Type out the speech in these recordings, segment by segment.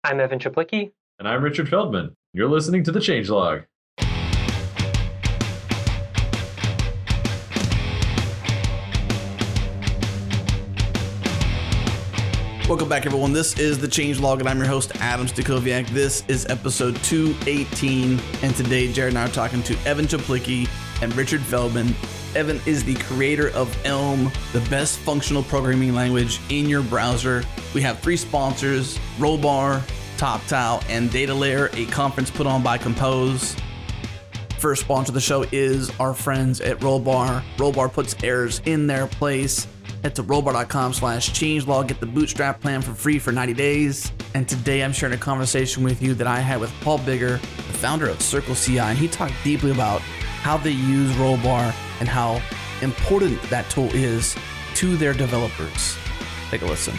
I'm Evan Czaplicki. And I'm Richard Feldman. You're listening to The Changelog. Welcome back, everyone. This is The Changelog, and I'm your host, Adam Stacoviak. This is episode 218, and today Jared and I are talking to Evan Czaplicki and Richard Feldman. Evan is the creator of Elm, the best functional programming language in your browser. We have three sponsors, Rollbar, TopTal, and Data Layer, a conference put on by Compose. First sponsor of the show is our friends at Rollbar. Rollbar puts errors in their place. Head to rollbar.com/changelog. Get the Bootstrap plan for free for 90 days. And today I'm sharing a conversation with you that I had with Paul Bigger, the founder of Circle CI, and he talked deeply about how they use Rollbar and how important that tool is to their developers. Take a listen.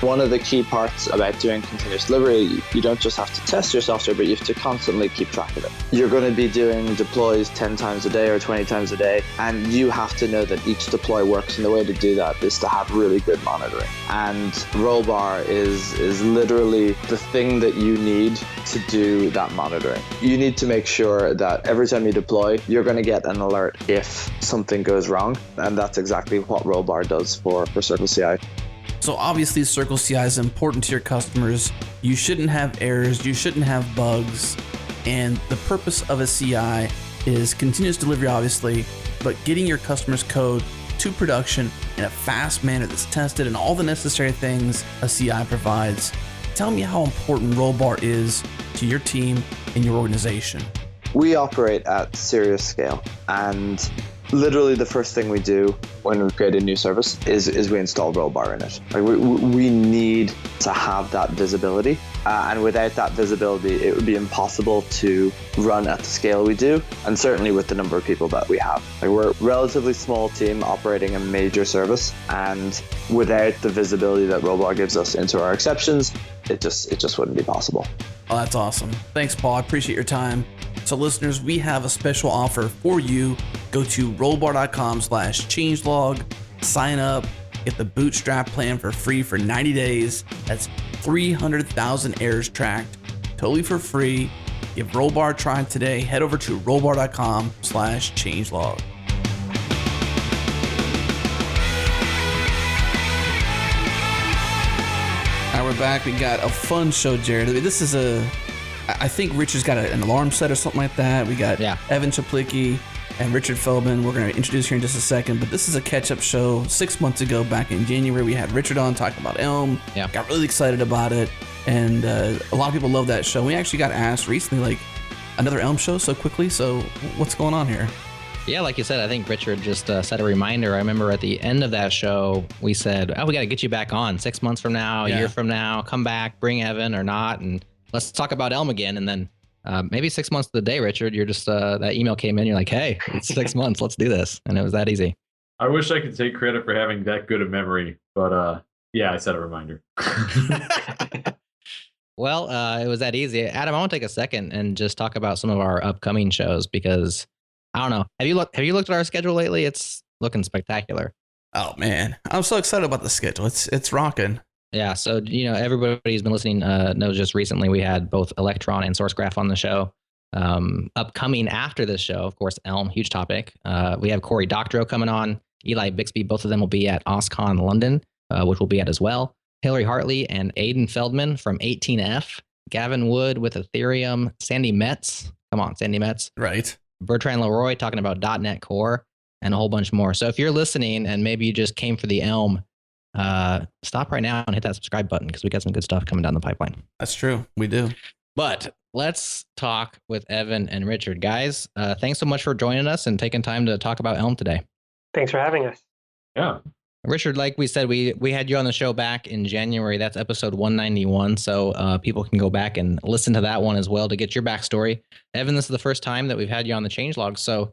One of the key parts about doing continuous delivery, you don't just have to test your software, but you have to constantly keep track of it. You're going to be doing deploys 10 times a day or 20 times a day, and you have to know that each deploy works, and the way to do that is to have really good monitoring. And Rollbar is literally the thing that you need to do that monitoring. You need to make sure that every time you deploy, you're going to get an alert if something goes wrong, and that's exactly what Rollbar does for Circle CI. So obviously Circle CI is important to your customers. You shouldn't have errors, you shouldn't have bugs, and the purpose of a CI is continuous delivery, obviously, but getting your customers' code to production in a fast manner that's tested and all the necessary things a CI provides. Tell me how important Rollbar is to your team and your organization. We operate at serious scale, and literally the first thing we do when we create a new service is we install Rollbar in it. Like we need to have that visibility, and without that visibility, it would be impossible to run at the scale we do, and certainly with the number of people that we have. Like we're a relatively small team operating a major service, and without the visibility that Rollbar gives us into our exceptions, it just wouldn't be possible. Oh, that's awesome. Thanks, Paul. I appreciate your time. So listeners, we have a special offer for you. Go to rollbar.com/changelog, sign up, get the Bootstrap plan for free for 90 days. That's 300,000 errors tracked, totally for free. Give Rollbar a try today. Head over to rollbar.com/changelog. All right, we're back. We got a fun show, Jared. This is I think Richard's got an alarm set or something like that. We got Evan Czaplicki and Richard Feldman. We're going to introduce here in just a second, but this is a catch-up show. 6 months ago, back in January, we had Richard on talking about Elm. Yeah. Got really excited about it, and a lot of people love that show. We actually got asked recently, like, another Elm show so quickly, so what's going on here? Yeah, like you said, I think Richard just set a reminder. I remember at the end of that show, we said, we got to get you back on 6 months from now, a year from now, come back, bring Evan or not, and let's talk about Elm again. And then maybe 6 months to the day, Richard, you're just, that email came in, you're like, hey, it's 6 months, let's do this. And it was that easy. I wish I could take credit for having that good a memory, but yeah, I set a reminder. Well, it was that easy. Adam, I want to take a second and just talk about some of our upcoming shows because, I don't know, have you looked at our schedule lately? It's looking spectacular. Oh, man. I'm so excited about the schedule. It's rocking. Yeah, so everybody who's been listening knows just recently we had both Electron and SourceGraph on the show. Upcoming after this show, of course, Elm, huge topic. We have Corey Doctorow coming on, Eli Bixby, both of them will be at OSCON London, which we'll be at as well. Hillary Hartley and Aiden Feldman from 18F, Gavin Wood with Ethereum, Sandy Metz, come on, Sandy Metz. Right. Bertrand Leroy talking about .NET Core, and a whole bunch more. So if you're listening and maybe you just came for the Elm, stop right now and hit that subscribe button because we got some good stuff coming down the pipeline. That's true. We do. But let's talk with Evan and Richard. Guys, thanks so much for joining us and taking time to talk about Elm today. Thanks for having us. Yeah. Richard, like we said, we had you on the show back in January. That's episode 191. So people can go back and listen to that one as well to get your backstory. Evan, this is the first time that we've had you on the Changelog. So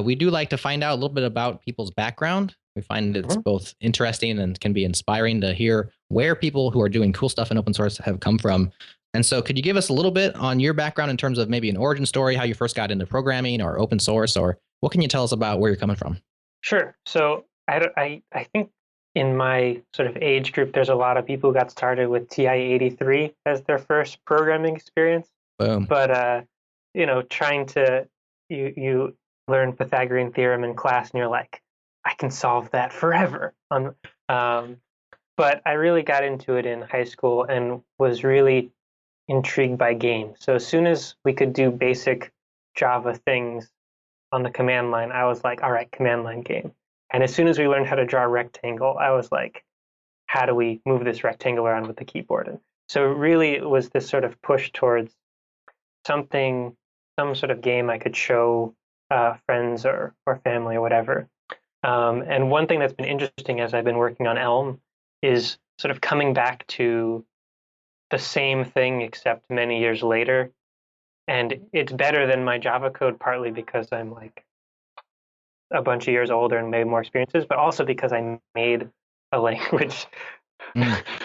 we do like to find out a little bit about people's background. We find it's both interesting and can be inspiring to hear where people who are doing cool stuff in open source have come from. And so could you give us a little bit on your background in terms of maybe an origin story, how you first got into programming or open source, or what can you tell us about where you're coming from? Sure. So I think, in my sort of age group, there's a lot of people who got started with TI-83 as their first programming experience. Boom. But trying to you learn Pythagorean theorem in class, and you're like, I can solve that forever. But I really got into it in high school and was really intrigued by games. So as soon as we could do basic Java things on the command line, I was like, all right, command line game. And as soon as we learned how to draw a rectangle, I was like, how do we move this rectangle around with the keyboard? And so really it was this sort of push towards some sort of game I could show friends or family or whatever. And one thing that's been interesting as I've been working on Elm is sort of coming back to the same thing except many years later. And it's better than my Java code, partly because I'm like a bunch of years older and maybe more experiences, but also because I made a language.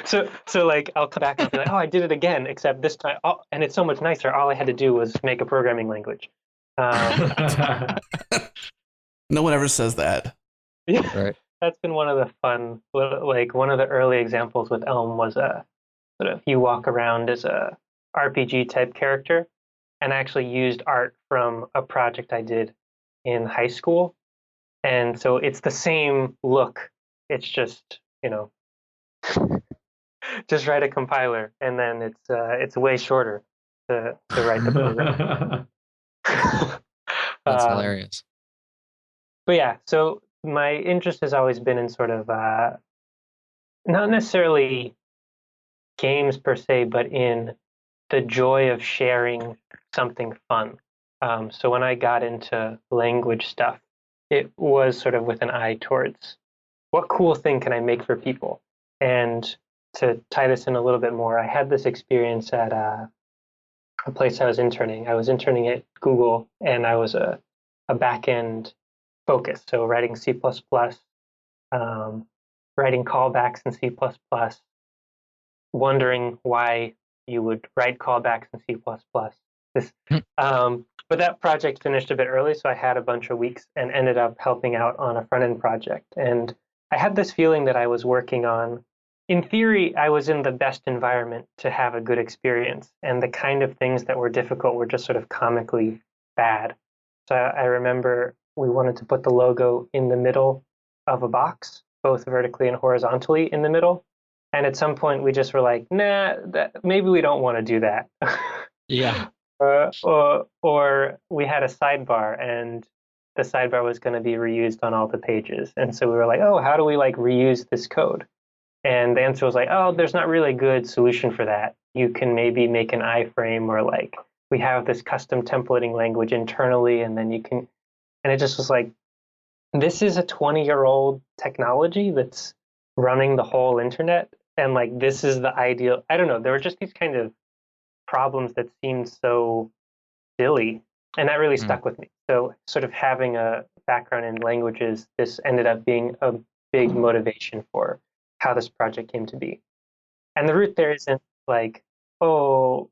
So like I'll come back and be like, oh, I did it again, except this time, and it's so much nicer. All I had to do was make a programming language. No one ever says that. Yeah, Right. that's been one of the fun, like one of the early examples with Elm was a sort of you walk around as a RPG type character, and I actually used art from a project I did in high school. And so it's the same look. It's just, just write a compiler, and then it's way shorter to write the program. That's hilarious. But yeah, so my interest has always been in sort of not necessarily games per se, but in the joy of sharing something fun. So when I got into language stuff, it was sort of with an eye towards what cool thing can I make for people. And to tie this in a little bit more, I had this experience at a place I was interning. I was interning at Google, and I was a back-end focus, so writing C++, writing callbacks in C++, wondering why you would write callbacks in C++. But that project finished a bit early, so I had a bunch of weeks and ended up helping out on a front-end project. And I had this feeling that I was working on, in theory, I was in the best environment to have a good experience, and the kind of things that were difficult were just sort of comically bad. So I remember we wanted to put the logo in the middle of a box, both vertically and horizontally in the middle. And at some point we just were like, nah, maybe we don't want to do that. Yeah. Or we had a sidebar, and the sidebar was going to be reused on all the pages. And so we were like, oh, how do we like reuse this code? And the answer was like, oh, there's not really a good solution for that. You can maybe make an iframe, or like we have this custom templating language internally, and then you can, and it just was like, this is a 20-year-old technology that's running the whole internet. And like, this is the ideal, I don't know, there were just these kind of problems that seemed so silly, and that really stuck with me. So sort of having a background in languages, this ended up being a big motivation for how this project came to be. And the root there isn't like, oh,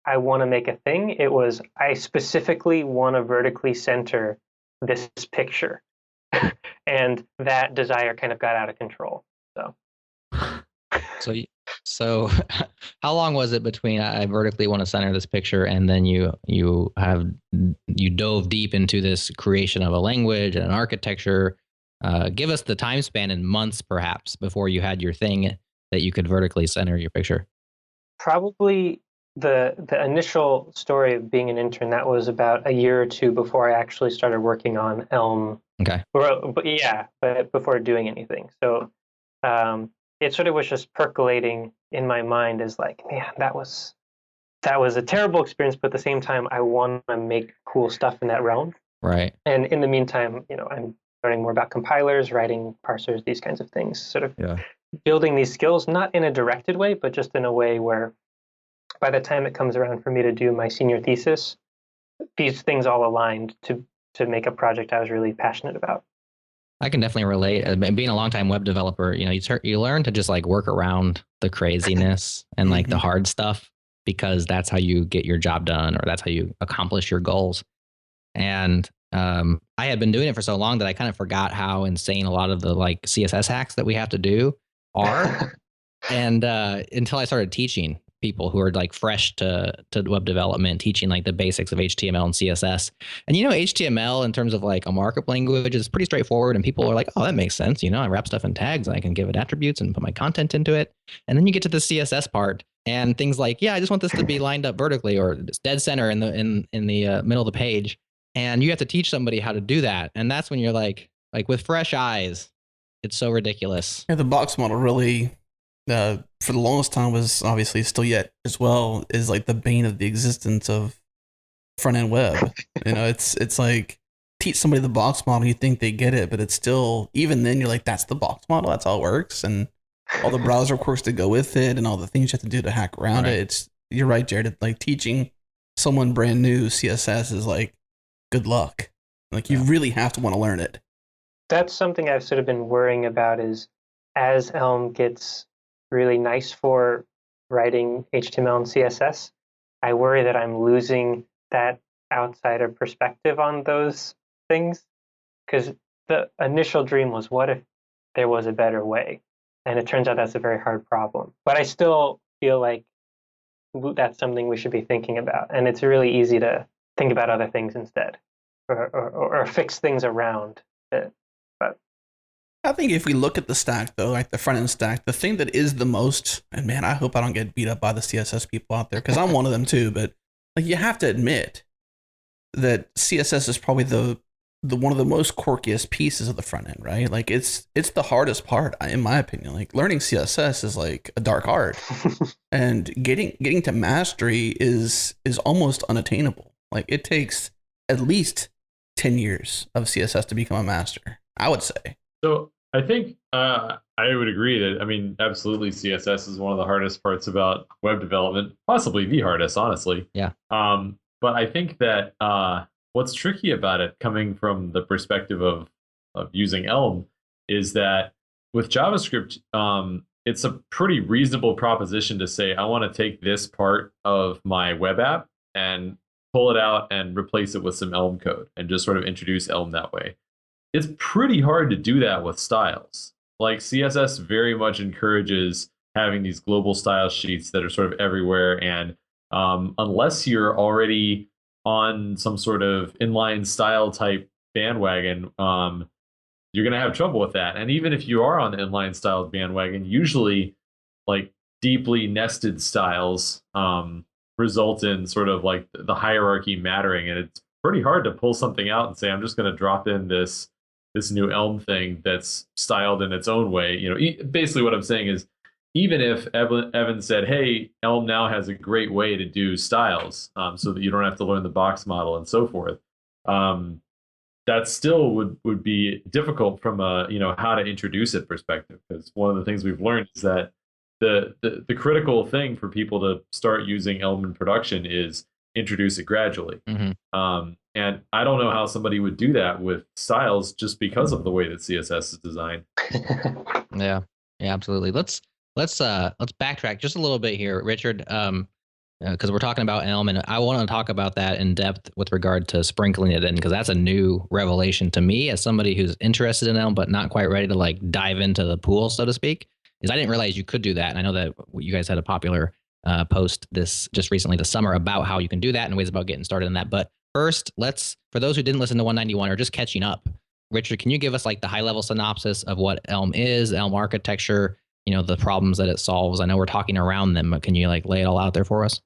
I want to make a thing. It was, I specifically want to vertically center this picture. And that desire kind of got out of control. So how long was it between I vertically want to center this picture and then you dove deep into this creation of a language and an architecture? Give us the time span in months, perhaps, before you had your thing that you could vertically center your picture. Probably the initial story of being an intern, that was about a year or two before I actually started working on Elm. Okay. But before doing anything. So it sort of was just percolating in my mind as like, man, that was a terrible experience, but at the same time, I want to make cool stuff in that realm. Right. And in the meantime, I'm learning more about compilers, writing parsers, these kinds of things, sort of building these skills, not in a directed way, but just in a way where by the time it comes around for me to do my senior thesis, these things all aligned to make a project I was really passionate about. I can definitely relate. Being a longtime web developer, you learn to just like work around the craziness and like the hard stuff, because that's how you get your job done, or that's how you accomplish your goals. And I had been doing it for so long that I kind of forgot how insane a lot of the like CSS hacks that we have to do are. And until I started teaching people who are like fresh to web development, teaching like the basics of HTML and CSS. And HTML in terms of like a markup language is pretty straightforward, and people are like, oh, that makes sense. I wrap stuff in tags, and I can give it attributes and put my content into it. And then you get to the CSS part, and things like, yeah, I just want this to be lined up vertically or dead center in the middle of the page. And you have to teach somebody how to do that, and that's when you're like with fresh eyes, it's so ridiculous. Yeah, the box model really, for the longest time, was obviously still yet as well, is like the bane of the existence of front end web. It's like, teach somebody the box model, you think they get it, but it's still, even then you're like, that's the box model, that's how it works, and all the browser quirks to go with it, and all the things you have to do to hack around it. You're right, Jared. Like, teaching someone brand new CSS is like, good luck. Like, you really have to want to learn it. That's something I've sort of been worrying about, is as Elm gets really nice for writing HTML and CSS, I worry that I'm losing that outsider perspective on those things. Because the initial dream was, what if there was a better way? And it turns out that's a very hard problem. But I still feel like that's something we should be thinking about. And it's really easy to think about other things instead, or fix things around it. But I think if we look at the stack, though, like the front end stack, the thing that is the most, and man, I hope I don't get beat up by the CSS people out there, because I'm one of them too, but like, you have to admit that CSS is probably the one of the most quirkiest pieces of the front end, right? Like, it's the hardest part, in my opinion. Like, learning CSS is like a dark art, and getting to mastery is almost unattainable. Like, it takes at least 10 years of CSS to become a master, I would say. So I think I would agree that, I mean, absolutely, CSS is one of the hardest parts about web development, possibly the hardest, honestly. Yeah. But I think that what's tricky about it, coming from the perspective of using Elm, is that with JavaScript, it's a pretty reasonable proposition to say, I want to take this part of my web app and pull it out and replace it with some Elm code and just sort of introduce Elm that way. It's pretty hard to do that with styles. Like, CSS very much encourages having these global style sheets that are sort of everywhere. And unless you're already on some sort of inline style type bandwagon, you're going to have trouble with that. And even if you are on the inline style bandwagon, usually like deeply nested styles result in sort of like the hierarchy mattering. And it's pretty hard to pull something out and say, I'm just going to drop in this new Elm thing that's styled in its own way. Basically what I'm saying is, even if Evan said, hey, Elm now has a great way to do styles so that you don't have to learn the box model and so forth, that still would be difficult from a how to introduce it perspective. Because one of the things we've learned is that the critical thing for people to start using Elm in production is introduce it gradually. Mm-hmm. And I don't know how somebody would do that with styles, just because of the way that CSS is designed. Yeah, absolutely. Let's backtrack just a little bit here, Richard, because we're talking about Elm, and I want to talk about that in depth with regard to sprinkling it in, because that's a new revelation to me as somebody who's interested in Elm but not quite ready to like dive into the pool, so to speak. Is I didn't realize you could do that, and I know that you guys had a popular post this just recently this summer about how you can do that and ways about getting started in that. But first, for those who didn't listen to 191 or just catching up, Richard, can you give us like the high level synopsis of what Elm is, Elm architecture, the problems that it solves? I know we're talking around them, but can you like lay it all out there for us?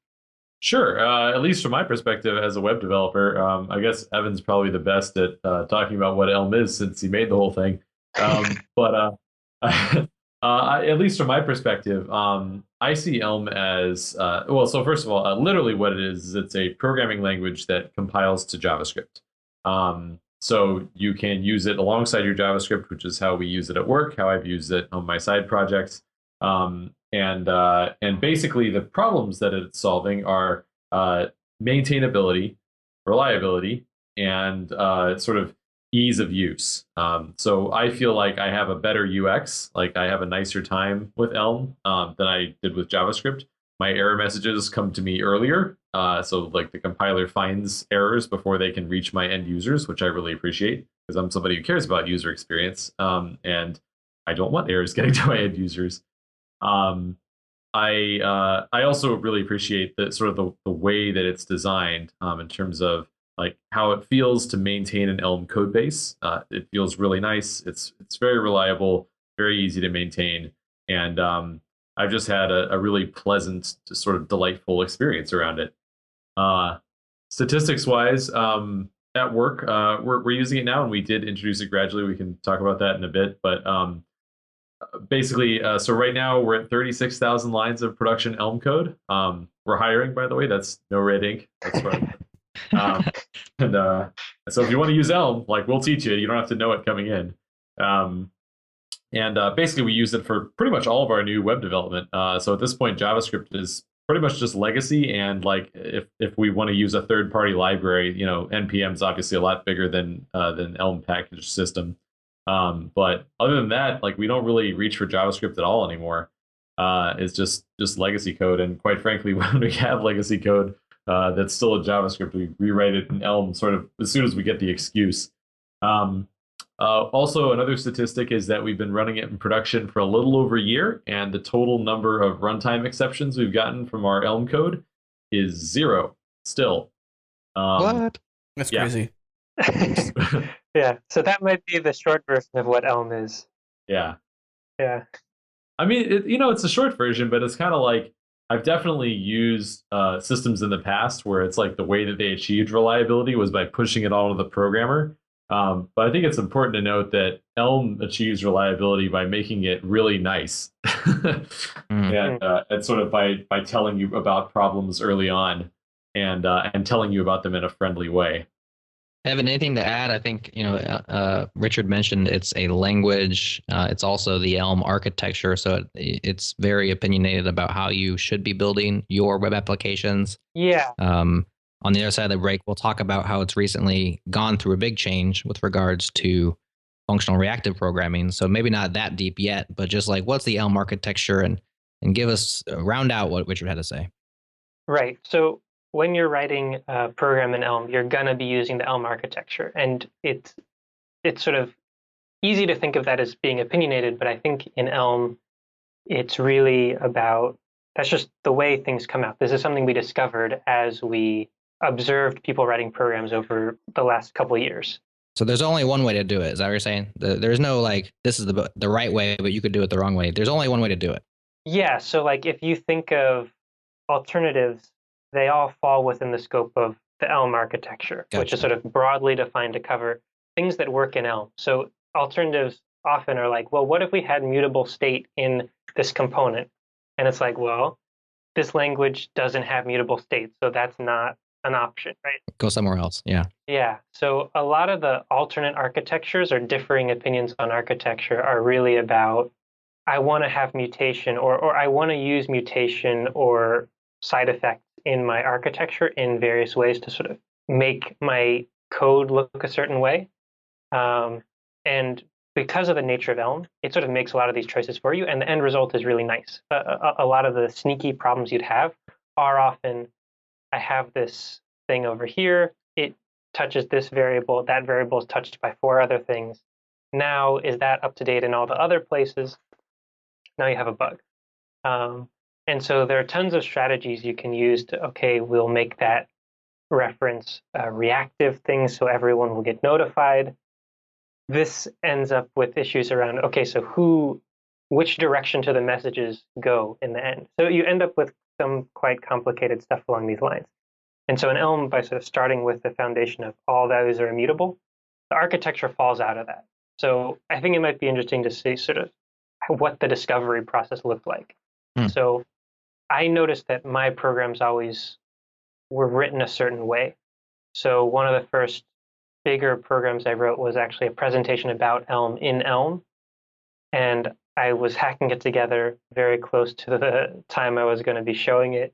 Sure. At least from my perspective as a web developer, I guess Evan's probably the best at talking about what Elm is, since he made the whole thing. But at least from my perspective, I see Elm as, so first of all, literally what it is it's a programming language that compiles to JavaScript. So you can use it alongside your JavaScript, which is how we use it at work, how I've used it on my side projects. And basically the problems that it's solving are maintainability, reliability, and sort of ease of use. So I feel like I have a better UX, like I have a nicer time with Elm than I did with JavaScript. my error messages come to me earlier. So like the compiler finds errors before they can reach my end users, which I really appreciate because I'm somebody who cares about user experience. And I don't want errors getting to my end users. I also really appreciate the sort of the way that it's designed in terms of like how it feels to maintain an Elm code base. It feels really nice. It's very reliable, very easy to maintain, and I've just had a really pleasant, sort of delightful experience around it. Statistics wise, at work, we're using it now, and we did introduce it gradually. We can talk about that in a bit, but basically, so right now we're at 36,000 lines of production Elm code. We're hiring, by the way. That's NoRedInk. That's right. And so if you want to use Elm, like we'll teach you. You don't have to know it coming in. And basically, we use it for pretty much all of our new web development. So at this point, JavaScript is pretty much just legacy. And like if we want to use a third-party library, npm is obviously a lot bigger than Elm package system. But other than that, like we don't really reach for JavaScript at all anymore. It's just legacy code. And quite frankly, when we have legacy code that's still a JavaScript, we rewrite it in Elm sort of as soon as we get the excuse. Also, another statistic is that we've been running it in production for a little over a year, and the total number of runtime exceptions we've gotten from our Elm code is 0 still. What? That's crazy. Yeah, so that might be the short version of what Elm is. Yeah. Yeah. I mean, it's a short version, but it's kind of like I've definitely used systems in the past where it's like the way that they achieved reliability was by pushing it all to the programmer. But I think it's important to note that Elm achieves reliability by making it really nice, and sort of by telling you about problems early on, and telling you about them in a friendly way. Evan, anything to add? I think Richard mentioned it's a language. It's also the Elm architecture, so it's very opinionated about how you should be building your web applications. Yeah. On the other side of the break, we'll talk about how it's recently gone through a big change with regards to functional reactive programming. So maybe not that deep yet, but just like what's the Elm architecture, and give us round out what Richard had to say. Right. So when you're writing a program in Elm, you're going to be using the Elm architecture. And it's sort of easy to think of that as being opinionated, but I think in Elm, it's really about, that's just the way things come out. This is something we discovered as we observed people writing programs over the last couple of years. So there's only one way to do it. Is that what you're saying? There's no like, this is the right way, but you could do it the wrong way. There's only one way to do it. Yeah. So like if you think of alternatives, they all fall within the scope of the Elm architecture, Gotcha. Which is sort of broadly defined to cover things that work in Elm. So alternatives often are like, well, what if we had mutable state in this component? And it's like, well, this language doesn't have mutable state, so that's not an option, right? Go somewhere else. Yeah. Yeah. So a lot of the alternate architectures or differing opinions on architecture are really about, I want to have mutation, or I want to use mutation or side effects in my architecture in various ways to sort of make my code look a certain way. And because of the nature of Elm, it sort of makes a lot of these choices for you, and the end result is really nice. A lot of the sneaky problems you'd have are often, I have this thing over here, it touches this variable, that variable is touched by 4 other things. Now, is that up to date in all the other places? Now you have a bug. And so there are tons of strategies you can use to, okay, we'll make that reference a reactive thing so everyone will get notified. This ends up with issues around, okay, so which direction do the messages go in the end? So you end up with some quite complicated stuff along these lines. And so in Elm, by sort of starting with the foundation of all values are immutable, the architecture falls out of that. So I think it might be interesting to see sort of what the discovery process looked like. So I noticed that my programs always were written a certain way. So one of the first bigger programs I wrote was actually a presentation about Elm in Elm. And I was hacking it together very close to the time I was going to be showing it.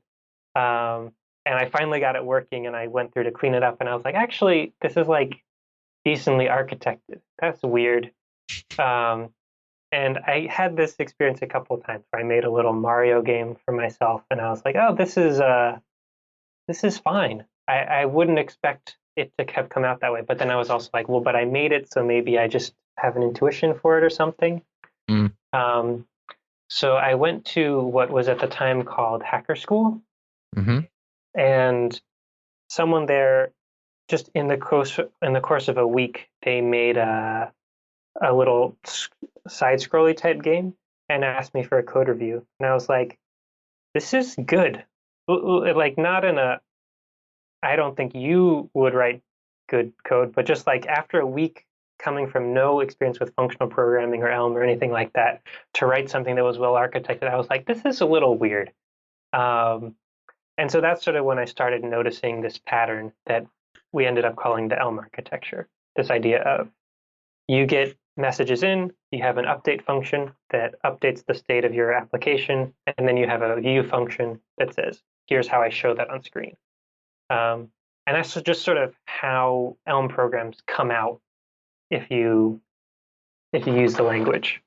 And I finally got it working, and I went through to clean it up. And I was like, actually, this is like decently architected. That's weird. And I had this experience a couple of times where I made a little Mario game for myself, and I was like, oh, this is fine. I wouldn't expect it to have come out that way. But then I was also like, well, but I made it, so maybe I just have an intuition for it or something. Mm. So I went to what was at the time called Hacker School, Mm-hmm. and someone there, just in the course of a week, they made a little side-scrolly type game and asked me for a code review. And I was like, this is good. Like, not in a, I don't think you would write good code, but just like after a week coming from no experience with functional programming or Elm or anything like that, to write something that was well architected, I was like, this is a little weird. And so that's sort of when I started noticing this pattern that we ended up calling the Elm architecture. This idea of you get messages in, you have an update function that updates the state of your application, and then you have a view function that says, here's how I show that on screen. And that's just sort of how Elm programs come out if you use the language.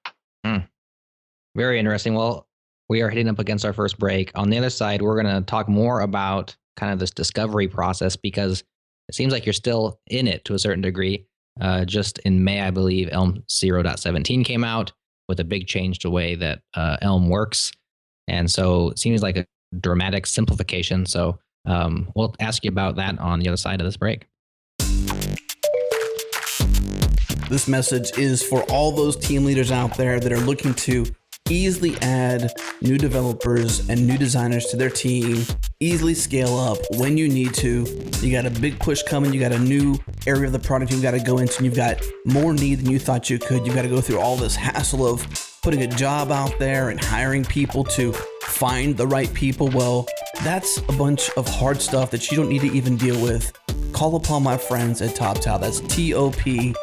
Very interesting. Well, we are hitting up against our first break. On the other side, we're going to talk more about kind of this discovery process, because it seems like you're still in it to a certain degree. Just in May, I believe, Elm 0.17 came out with a big change to the way that Elm works. And so it seems like a dramatic simplification. So we'll ask you about that on the other side of this break. This message is for all those team leaders out there that are looking to easily add new developers and new designers to their team, easily scale up when you need to. You got a big push coming, you got a new area of the product you've got to go into, and you've got more need than you thought you could. You've got to go through all this hassle of putting a job out there and hiring people to find the right people. Well, that's a bunch of hard stuff that you don't need to even deal with. Call upon my friends at TopTal. That's TopTal.com.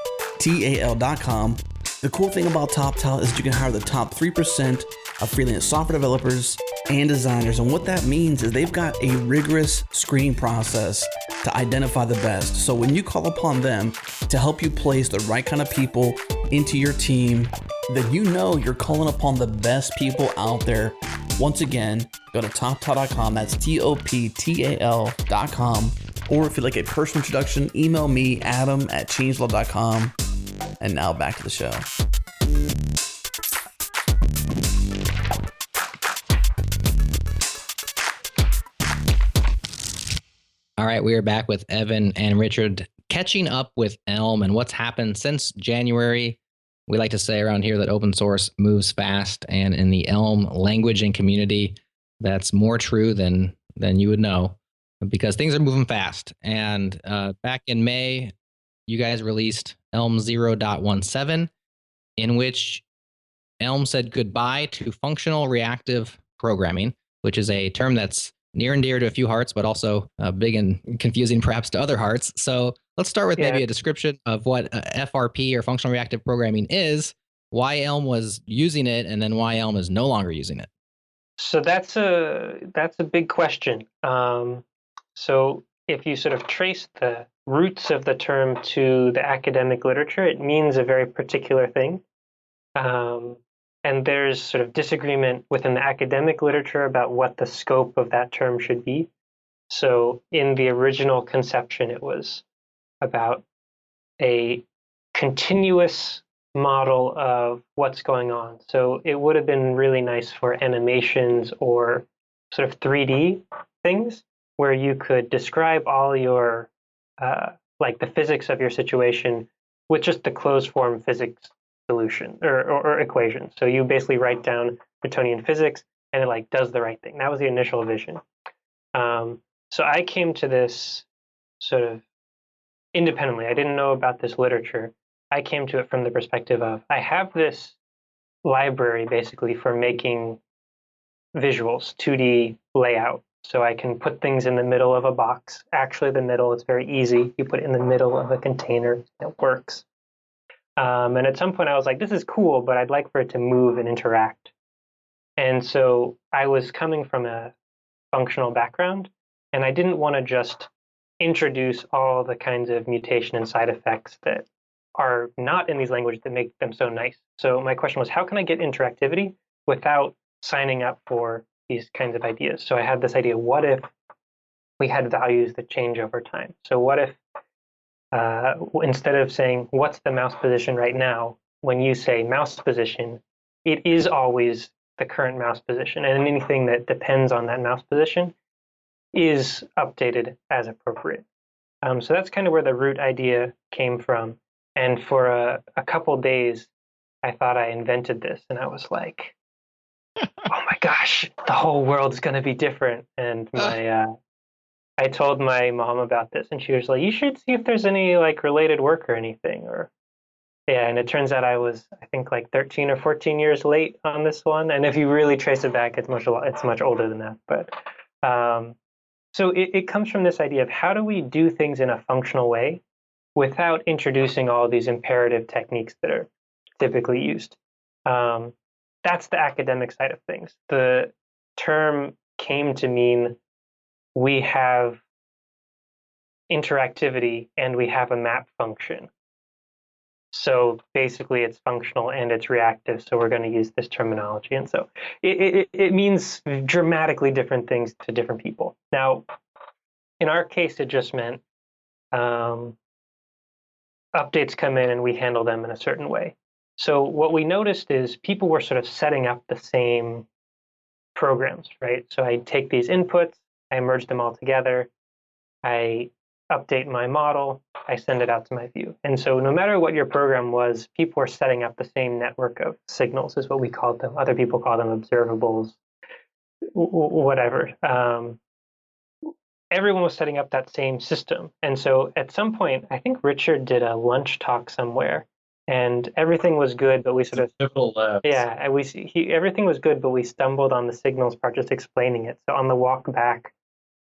The cool thing about TopTal is you can hire the top 3% of freelance software developers and designers. And what that means is they've got a rigorous screening process to identify the best. So when you call upon them to help you place the right kind of people into your team, then you know you're calling upon the best people out there. Once again, go to TopTal.com. That's TopTal.com. Or if you'd like a personal introduction, email me, adam@changelog.com. And now back to the show. All right, we are back with Evan and Richard, catching up with Elm and what's happened since January. We like to say around here that open source moves fast, and in the Elm language and community, that's more true than you would know, because things are moving fast. And back in May, you guys released Elm 0.17, in which Elm said goodbye to functional reactive programming, which is a term that's near and dear to a few hearts, but also big and confusing perhaps to other hearts. So let's start with maybe a description of what FRP or functional reactive programming is, why Elm was using it, and then why Elm is no longer using it. So that's a big question. So if you sort of trace the roots of the term to the academic literature, it means a very particular thing. And there's sort of disagreement within the academic literature about what the scope of that term should be. So in the original conception, it was about a continuous model of what's going on. So it would have been really nice for animations or sort of 3D things where you could describe all your, like the physics of your situation with just the closed form physics solution or equation. So you basically write down Newtonian physics and it like does the right thing. That was the initial vision. So I came to this sort of independently. I didn't know about this literature. I came to it from the perspective of I have this library basically for making visuals, 2D layout. So I can put things in the middle of a box. Actually, the middle, it's very easy. You put it in the middle of a container, it works. And at some point I was like, this is cool, but I'd like for it to move and interact. And so I was coming from a functional background, and I didn't want to just introduce all the kinds of mutation and side effects that are not in these languages that make them so nice. So my question was, how can I get interactivity without signing up for these kinds of ideas? So I had this idea, what if we had values that change over time? So what if instead of saying, what's the mouse position right now, when you say mouse position, it is always the current mouse position, and anything that depends on that mouse position is updated as appropriate. So that's kind of where the root idea came from. And for a couple days, I thought I invented this, and I was like, oh my gosh, the whole world's going to be different. And I told my mom about this, and she was like, you should see if there's any like related work or anything. And it turns out I was, I think, like 13 or 14 years late on this one. And if you really trace it back, it's much older than that. But so it comes from this idea of how do we do things in a functional way without introducing all these imperative techniques that are typically used. That's the academic side of things. The term came to mean we have interactivity and we have a map function. So basically it's functional and it's reactive, so we're going to use this terminology. And so it means dramatically different things to different people. Now, in our case, it just meant updates come in and we handle them in a certain way. So what we noticed is people were sort of setting up the same programs, right? So I take these inputs, I merge them all together, I update my model, I send it out to my view. And so no matter what your program was, people were setting up the same network of signals, is what we called them. Other people call them observables, whatever. Everyone was setting up that same system. And so at some point, I think Richard did a lunch talk somewhere, and everything was good, but we sort of, yeah, everything was good, but we stumbled on the signals part, just explaining it. So on the walk back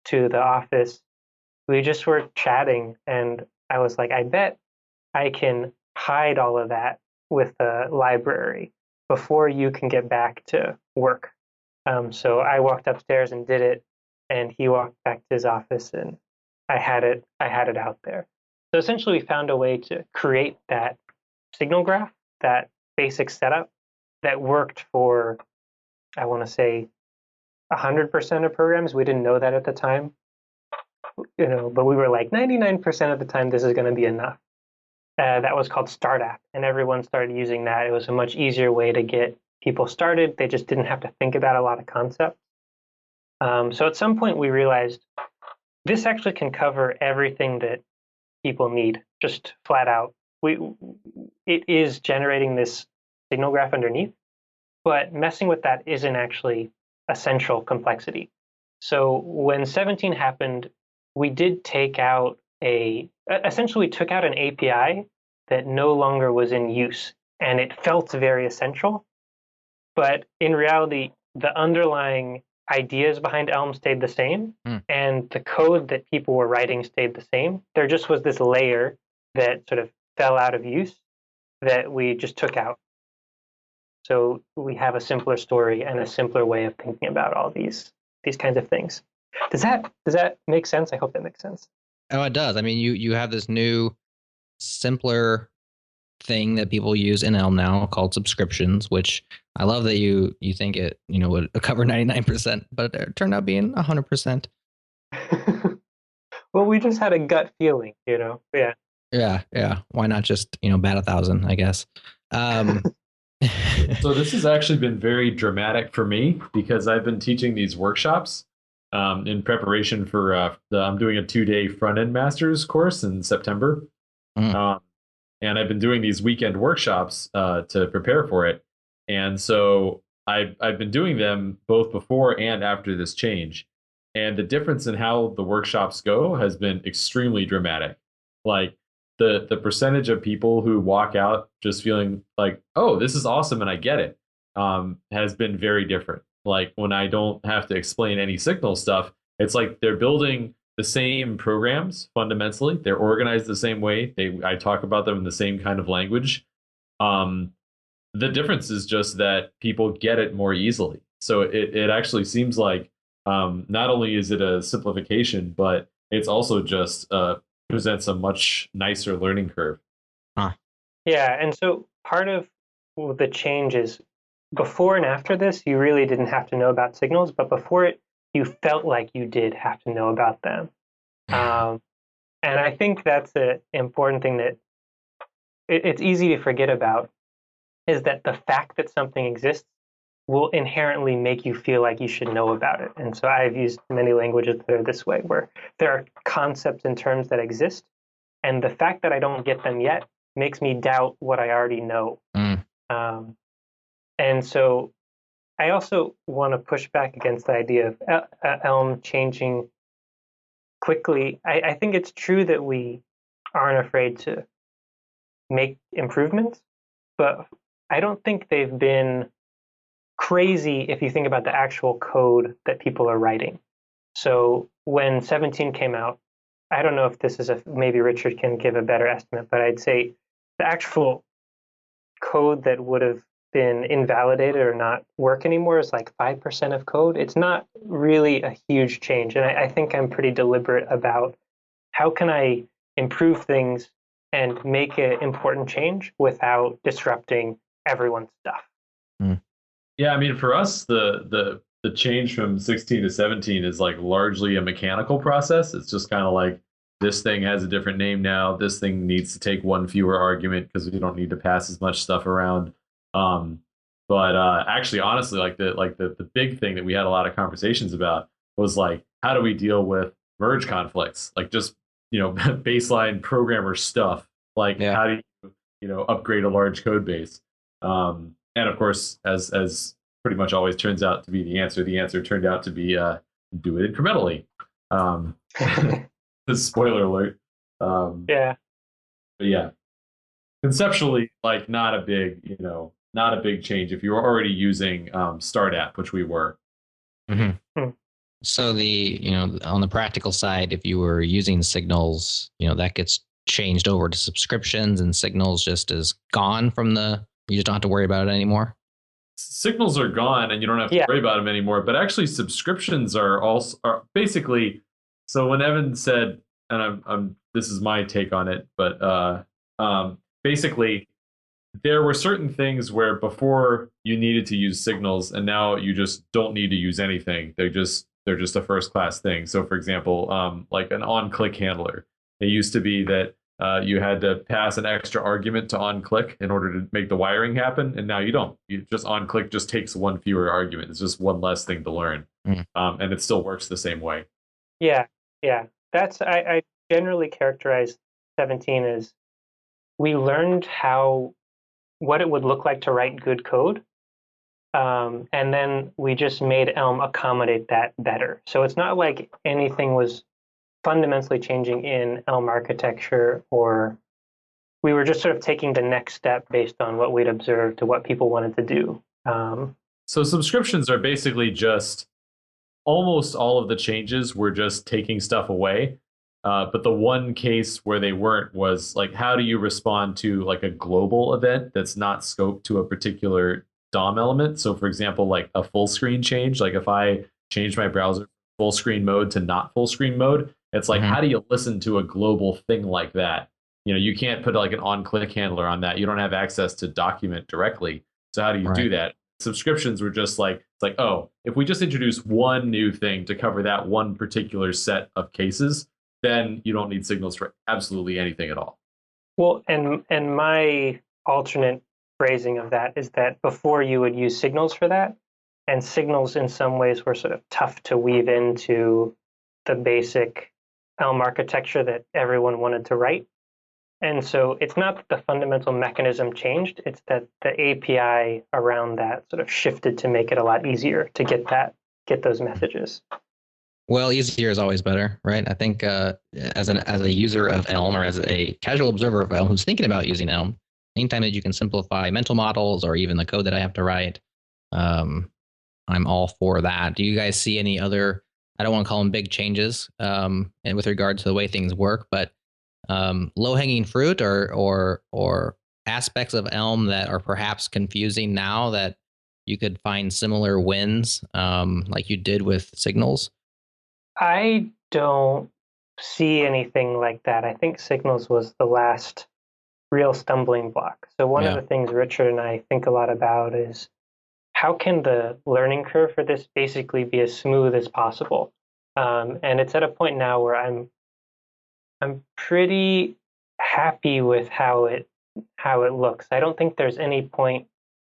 to the office, we just were chatting, and I was like, I bet I can hide all of that with the library before you can get back to work. So I walked upstairs and did it, and he walked back to his office, and I had it out there. So essentially, we found a way to create that signal graph, that basic setup that worked for, I want to say, 100% of programs. We didn't know that at the time. But we were like 99% of the time this is going to be enough. That was called Start App, and everyone started using that. It was a much easier way to get people started. They just didn't have to think about a lot of concepts. So at some point we realized this actually can cover everything that people need, just flat out. It is generating this signal graph underneath, but messing with that isn't actually a central complexity. So when 17 happened, we did take out essentially took out an API that no longer was in use, and it felt very essential. But in reality, the underlying ideas behind Elm stayed the same, and the code that people were writing stayed the same. There just was this layer that sort of fell out of use that we just took out. So we have a simpler story and a simpler way of thinking about all these kinds of things. Does that make sense? I hope that makes sense. Oh, it does. I mean, you have this new, simpler thing that people use in Elm now called subscriptions, which I love that you think it would cover 99%, but it turned out being 100%. Well, we just had a gut feeling, Yeah. Yeah. Why not just bat 1,000? I guess. So this has actually been very dramatic for me because I've been teaching these workshops in preparation for I'm doing a 2-day front-end master's course in September. And I've been doing these weekend workshops to prepare for it. And so I've been doing them both before and after this change. And the difference in how the workshops go has been extremely dramatic. Like the percentage of people who walk out just feeling like, oh, this is awesome and I get it, has been very different. Like when I don't have to explain any signal stuff, it's like they're building the same programs fundamentally. They're organized the same way. I talk about them in the same kind of language. The difference is just that people get it more easily. So it actually seems like not only is it a simplification, but it's also just presents a much nicer learning curve. Yeah, and so part of the change is before and after this, you really didn't have to know about signals, but before it, you felt like you did have to know about them. Um, and I think that's an important thing that it's easy to forget about is that the fact that something exists will inherently make you feel like you should know about it. And so I've used many languages that are this way, where there are concepts and terms that exist, and the fact that I don't get them yet makes me doubt what I already know. Um, and so I also want to push back against the idea of Elm changing quickly. I think it's true that we aren't afraid to make improvements, but I don't think they've been crazy if you think about the actual code that people are writing. So when 17 came out, I don't know if this is maybe Richard can give a better estimate, but I'd say the actual code that would have been invalidated or not work anymore is like 5% of code. It's not really a huge change. And I think I'm pretty deliberate about how can I improve things and make an important change without disrupting everyone's stuff. Yeah, I mean, for us, the change from 16 to 17 is like largely a mechanical process. It's just kind of like this thing has a different name now. This thing needs to take one fewer argument because we don't need to pass as much stuff around. But actually, honestly, like the big thing that we had a lot of conversations about was like, how do we deal with merge conflicts? Like just baseline programmer stuff. Like how do you upgrade a large code base? And of course, as pretty much always turns out to be the answer turned out to be do it incrementally. Spoiler alert. Yeah. But yeah, conceptually, like not a big change if you were already using Start app, which we were. Mm-hmm. So on the practical side, if you were using Signals, that gets changed over to subscriptions, and Signals just is gone from you just don't have to worry about it anymore. Signals are gone and you don't have to worry about them anymore. But actually, subscriptions are basically. So when Evan said, and this is my take on it, but basically, there were certain things where before you needed to use signals, and now you just don't need to use anything. They're just a first class thing. So, for example, like an on-click handler, it used to be that you had to pass an extra argument to on-click in order to make the wiring happen, and now you don't. You just on-click just takes one fewer argument. It's just one less thing to learn, and it still works the same way. Yeah. That's I generally characterize 17 as we learned what it would look like to write good code, and then we just made Elm accommodate that better. So it's not like anything was fundamentally changing in Elm architecture, or we were just sort of taking the next step based on what we'd observed to what people wanted to do. So subscriptions are basically just almost all of the changes were just taking stuff away. But the one case where they weren't was like, how do you respond to like a global event that's not scoped to a particular DOM element? So for example, like a full screen change, like if I change my browser full screen mode to not full screen mode, it's like, how do you listen to a global thing like that? You can't put like an on-click handler on that. You don't have access to document directly. So how do you do that? Subscriptions were just like, it's like, oh, if we just introduce one new thing to cover that one particular set of cases, then you don't need signals for absolutely anything at all. Well, and my alternate phrasing of that is that before you would use signals for that, and signals in some ways were sort of tough to weave into the basic Elm architecture that everyone wanted to write. And so it's not that the fundamental mechanism changed, it's that the API around that sort of shifted to make it a lot easier to get those messages. Well, easier is always better, right? I think as a user of Elm, or as a casual observer of Elm who's thinking about using Elm, anytime that you can simplify mental models or even the code that I have to write, I'm all for that. Do you guys see any other, I don't want to call them big changes and with regard to the way things work, but low-hanging fruit or aspects of Elm that are perhaps confusing now that you could find similar wins like you did with Signals? I don't see anything like that. I think Signals was the last real stumbling block. So one of the things Richard and I think a lot about is how can the learning curve for this basically be as smooth as possible? And it's at a point now where I'm pretty happy with how it looks. I don't think there's any point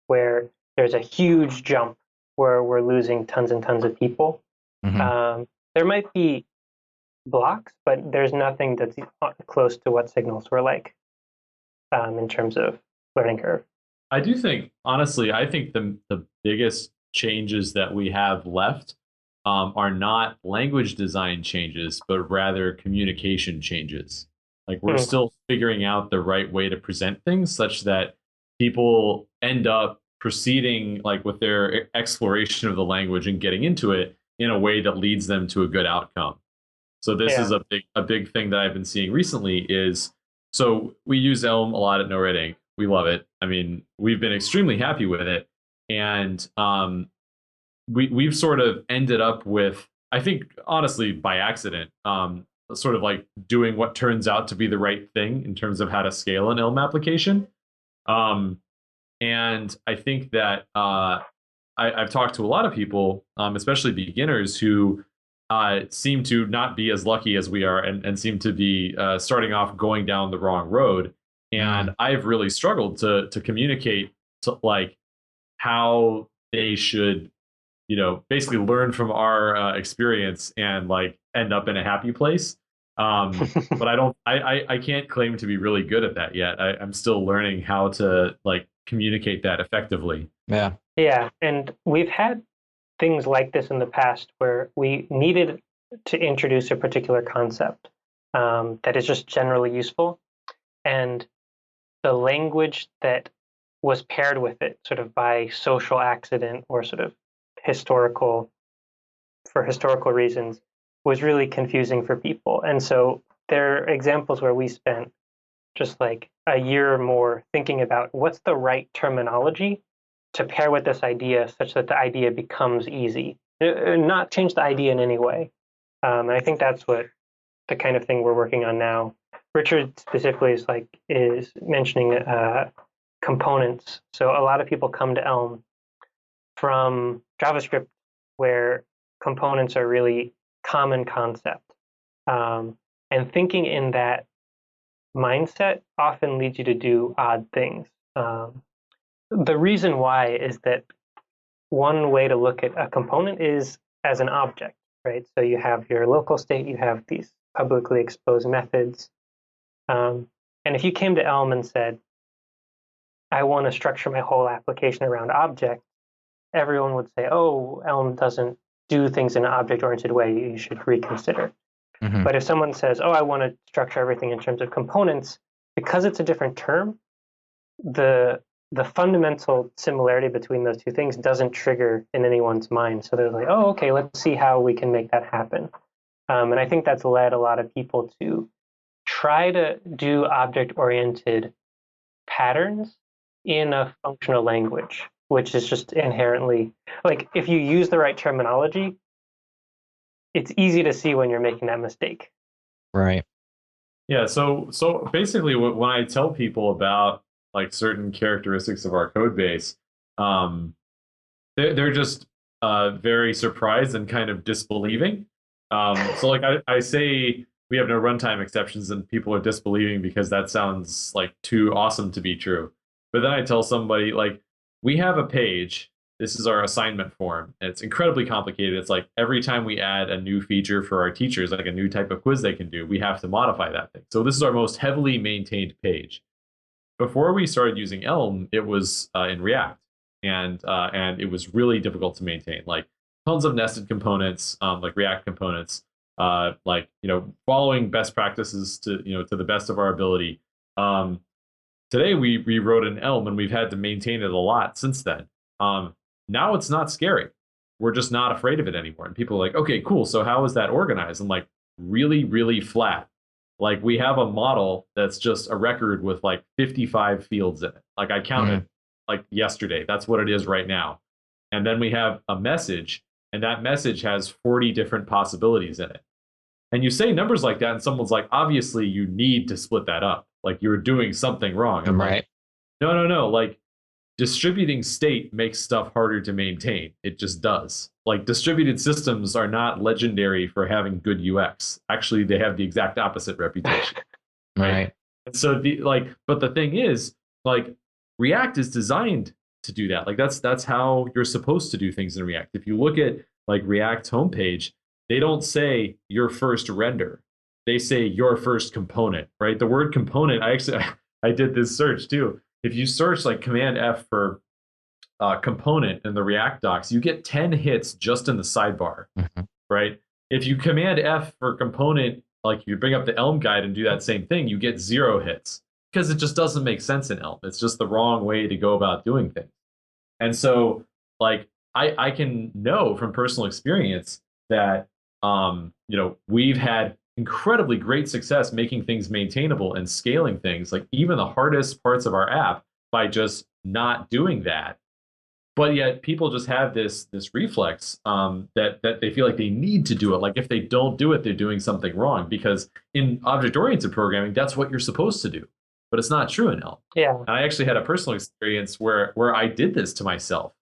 where there's a huge jump where we're losing tons and tons of people. There might be blocks, but there's nothing that's close to what signals were like in terms of learning curve. I do think, honestly, I think the biggest changes that we have left are not language design changes, but rather communication changes. Like we're still figuring out the right way to present things such that people end up proceeding like with their exploration of the language and getting into it in a way that leads them to a good outcome. So this is a big thing that I've been seeing recently is, so we use Elm a lot at NoRedInk. We love it. I mean, we've been extremely happy with it. And we've sort of ended up with, I think, honestly, by accident, sort of like doing what turns out to be the right thing in terms of how to scale an Elm application. And I think that I've talked to a lot of people, especially beginners, who seem to not be as lucky as we are and seem to be starting off going down the wrong road. And I've really struggled to communicate to like how they should, basically learn from our experience and like end up in a happy place. But I can't claim to be really good at that yet. I'm still learning how to like communicate that effectively. Yeah. And we've had things like this in the past where we needed to introduce a particular concept that is just generally useful. And the language that was paired with it sort of by social accident or sort of historical reasons was really confusing for people. And so there are examples where we spent just like a year or more thinking about what's the right terminology to pair with this idea such that the idea becomes easy, not change the idea in any way. And I think that's what the kind of thing we're working on now. Richard specifically is mentioning components. So a lot of people come to Elm from JavaScript where components are really common concept. And thinking in that mindset often leads you to do odd things. The reason why is that one way to look at a component is as an object, right? So you have your local state, you have these publicly exposed methods. And if you came to Elm and said, I want to structure my whole application around objects, everyone would say, oh, Elm doesn't do things in an object-oriented way, you should reconsider. But if someone says, oh, I want to structure everything in terms of components, because it's a different term, the fundamental similarity between those two things doesn't trigger in anyone's mind. So they're like, oh, okay, let's see how we can make that happen. And I think that's led a lot of people to try to do object-oriented patterns in a functional language, which is just inherently, like, if you use the right terminology, it's easy to see when you're making that mistake. Right. Yeah. So basically, when I tell people about like certain characteristics of our code base, they're just very surprised and kind of disbelieving. So like I say we have no runtime exceptions, and people are disbelieving because that sounds like too awesome to be true. But then I tell somebody like, we have a page. This is our assignment form. And it's incredibly complicated. It's like every time we add a new feature for our teachers, like a new type of quiz they can do, we have to modify that thing. So this is our most heavily maintained page. Before we started using Elm, it was in React, and it was really difficult to maintain. Like tons of nested components, like React components, following best practices to the best of our ability. Today we rewrote an Elm, and we've had to maintain it a lot since then. Now it's not scary. We're just not afraid of it anymore. And people are like, okay, cool. So how is that organized? I'm like, really, really flat. Like we have a model that's just a record with like 55 fields in it. Like I counted like yesterday. That's what it is right now. And then we have a message, and that message has 40 different possibilities in it. And you say numbers like that, and someone's like, obviously you need to split that up. Like you're doing something wrong. I'm Right. like, no. Like distributing state makes stuff harder to maintain. It just does. Like distributed systems are not legendary for having good UX. Actually, they have the exact opposite reputation. Right. And so but the thing is, like React is designed to do that. Like that's how you're supposed to do things in React. If you look at like React's homepage, they don't say your first render. They say your first component, right? The word component, I did this search too. If you search like Command F for component in the React docs, you get 10 hits just in the sidebar, right? If you Command F for component, like you bring up the Elm guide and do that same thing, you get 0 hits because it just doesn't make sense in Elm. It's just the wrong way to go about doing things. And so, like, I can know from personal experience that, we've had incredibly great success making things maintainable and scaling things, like even the hardest parts of our app, by just not doing that. But yet people just have this reflex that they feel like they need to do it. Like if they don't do it, they're doing something wrong, because in object-oriented programming, that's what you're supposed to do. But it's not true in Elm. Yeah. And I actually had a personal experience where I did this to myself.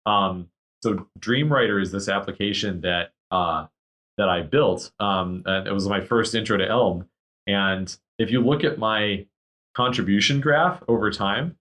So Dreamwriter is this application that I built, and it was my first intro to Elm. And if you look at my contribution graph over time,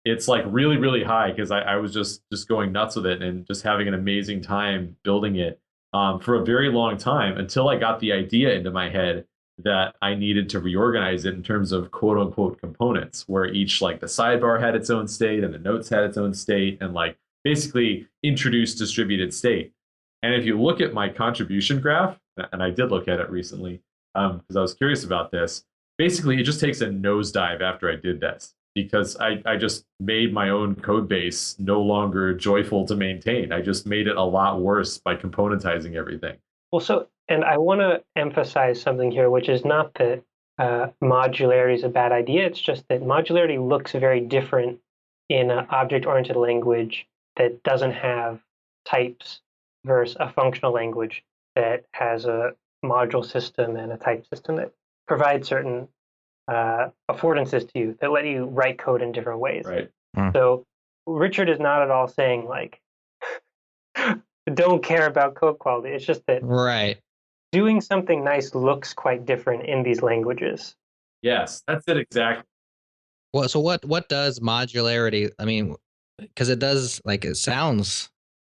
it's like really, really high, because I was just going nuts with it and just having an amazing time building it for a very long time, until I got the idea into my head that I needed to reorganize it in terms of quote unquote components, where each, like the sidebar had its own state and the notes had its own state, and like basically introduce distributed state. And if you look at my contribution graph, and I did look at it recently because I was curious about this, basically it just takes a nosedive after I did this, because I just made my own code base no longer joyful to maintain. I just made it a lot worse by componentizing everything. Well, and I want to emphasize something here, which is not that modularity is a bad idea. It's just that modularity looks very different in an object-oriented language that doesn't have types versus a functional language that has a module system and a type system that provides certain affordances to you that let you write code in different ways. Right. So Richard is not at all saying like don't care about code quality. It's just that doing something nice looks quite different in these languages. Yes, that's it exactly. Well, so what does modularity? I mean, because it does, like, it sounds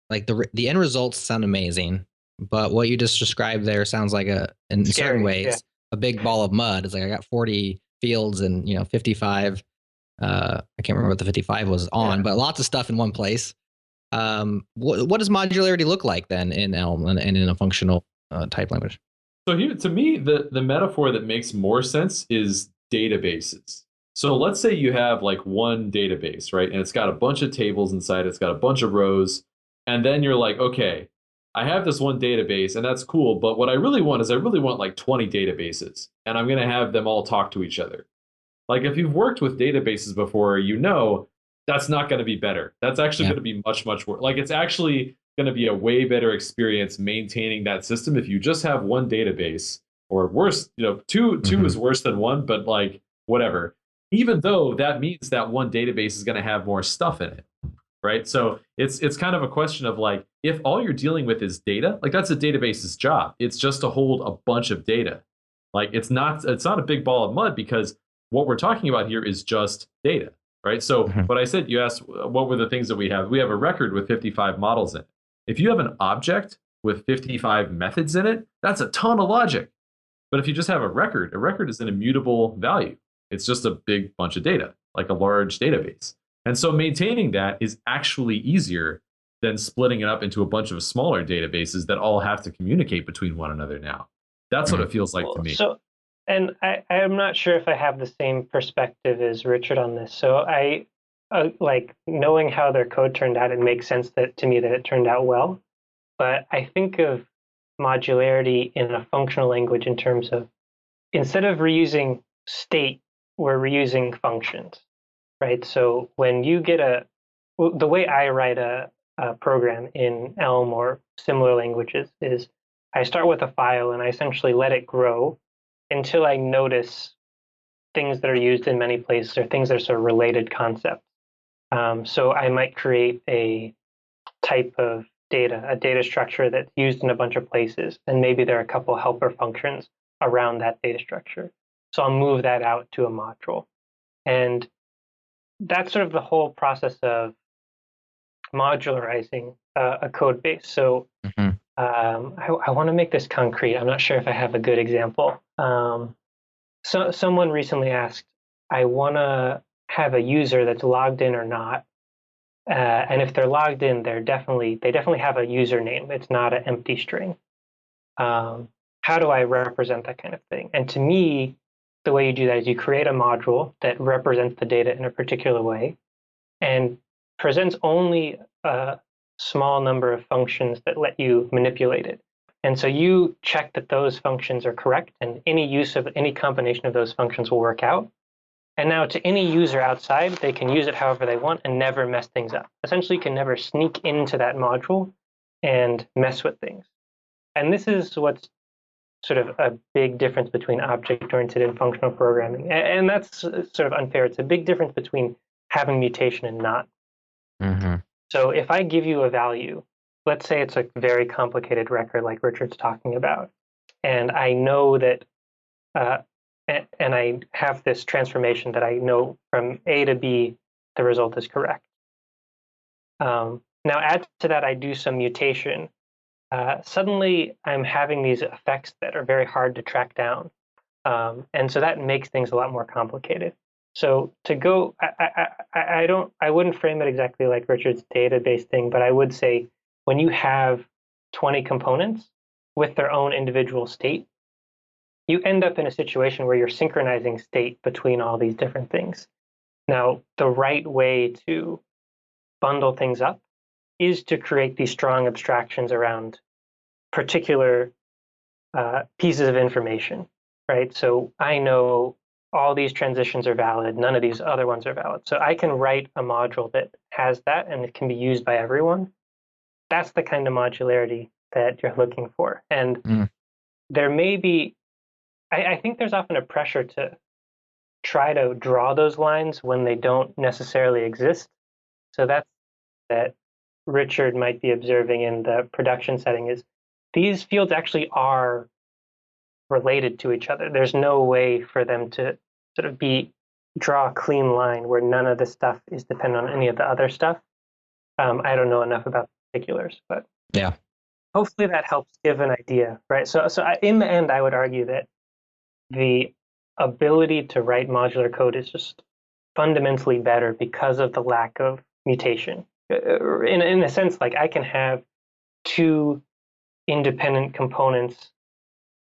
like the end results sound amazing, but what you just described there sounds like in Scary, certain ways a big ball of mud. It's like I got 40 fields and 55. I can't remember what the 55 was on, but lots of stuff in one place. What does modularity look like then in Elm and in a functional type language? So here, to me, the metaphor that makes more sense is databases. So let's say you have like one database, right? And it's got a bunch of tables inside, it's got a bunch of rows. And then you're like, okay, I have this one database and that's cool. But what I really want is like 20 databases, and I'm going to have them all talk to each other. Like if you've worked with databases before, that's not going to be better. That's actually going to be much, much worse. Like it's actually going to be a way better experience maintaining that system if you just have one database, or worse, two is worse than one, but like whatever. Even though that means that one database is going to have more stuff in it, right? So it's kind of a question of like, if all you're dealing with is data, like that's a database's job. It's just to hold a bunch of data. Like it's not a big ball of mud, because what we're talking about here is just data, right? So what I said, you asked what were the things that we have. We have a record with 55 models in it. If you have an object with 55 methods in it, that's a ton of logic. But if you just have a record is an immutable value. It's just a big bunch of data, like a large database. And so maintaining that is actually easier than splitting it up into a bunch of smaller databases that all have to communicate between one another now. That's what it feels like to me. So, and I'm not sure if I have the same perspective as Richard on this. So I, like knowing how their code turned out, it makes sense to me that it turned out well. But I think of modularity in a functional language in terms of, instead of reusing state, we're reusing functions, right? So when you get the way I write a program in Elm or similar languages is I start with a file and I essentially let it grow until I notice things that are used in many places or things that are sort of related concepts. So I might create a type of data, a data structure that's used in a bunch of places, and maybe there are a couple helper functions around that data structure. So I'll move that out to a module. And that's sort of the whole process of modularizing a code base. So I want to make this concrete. I'm not sure if I have a good example. So someone recently asked, I want to have a user that's logged in or not. And if they're logged in, they definitely have a username. It's not an empty string. How do I represent that kind of thing? And to me, the way you do that is you create a module that represents the data in a particular way and presents only a small number of functions that let you manipulate it. And so you check that those functions are correct, and any use of any combination of those functions will work out. And now to any user outside, they can use it however they want and never mess things up. Essentially, you can never sneak into that module and mess with things. And this is what's sort of a big difference between object-oriented and functional programming. And that's sort of unfair. It's a big difference between having mutation and not. So if I give you a value, let's say it's a very complicated record like Richard's talking about, and I know that and I have this transformation that I know from A to B, the result is correct. Now add to that, I do some mutation. Suddenly I'm having these effects that are very hard to track down. And so that makes things a lot more complicated. So to go, I wouldn't frame it exactly like Richard's database thing, but I would say when you have 20 components with their own individual state, you end up in a situation where you're synchronizing state between all these different things. Now, the right way to bundle things up is to create these strong abstractions around particular pieces of information, right? So I know all these transitions are valid, none of these other ones are valid. So I can write a module that has that and it can be used by everyone. That's the kind of modularity that you're looking for. And there may be, I think there's often a pressure to try to draw those lines when they don't necessarily exist. So that's that Richard might be observing in the production setting is these fields actually are related to each other. There's no way for them to sort of draw a clean line where none of the stuff is dependent on any of the other stuff. I don't know enough about the particulars, but yeah, hopefully that helps give an idea, right? So in the end, I would argue that the ability to write modular code is just fundamentally better because of the lack of mutation. In a sense, like I can have two independent components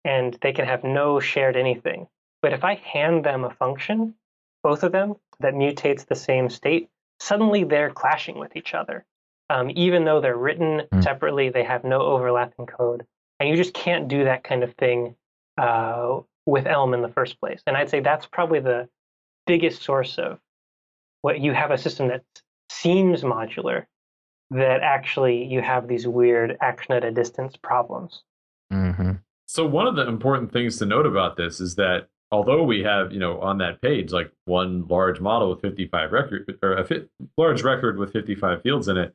and they can have no shared anything. But if I hand them a function, both of them, that mutates the same state, suddenly they're clashing with each other. Even though they're written separately, they have no overlap in code. And you just can't do that kind of thing with Elm in the first place. And I'd say that's probably the biggest source of what you have a system that seems modular, that actually you have these weird action at a distance problems. So one of the important things to note about this is that although we have, on that page, like one large model with 55 record or large record with 55 fields in it,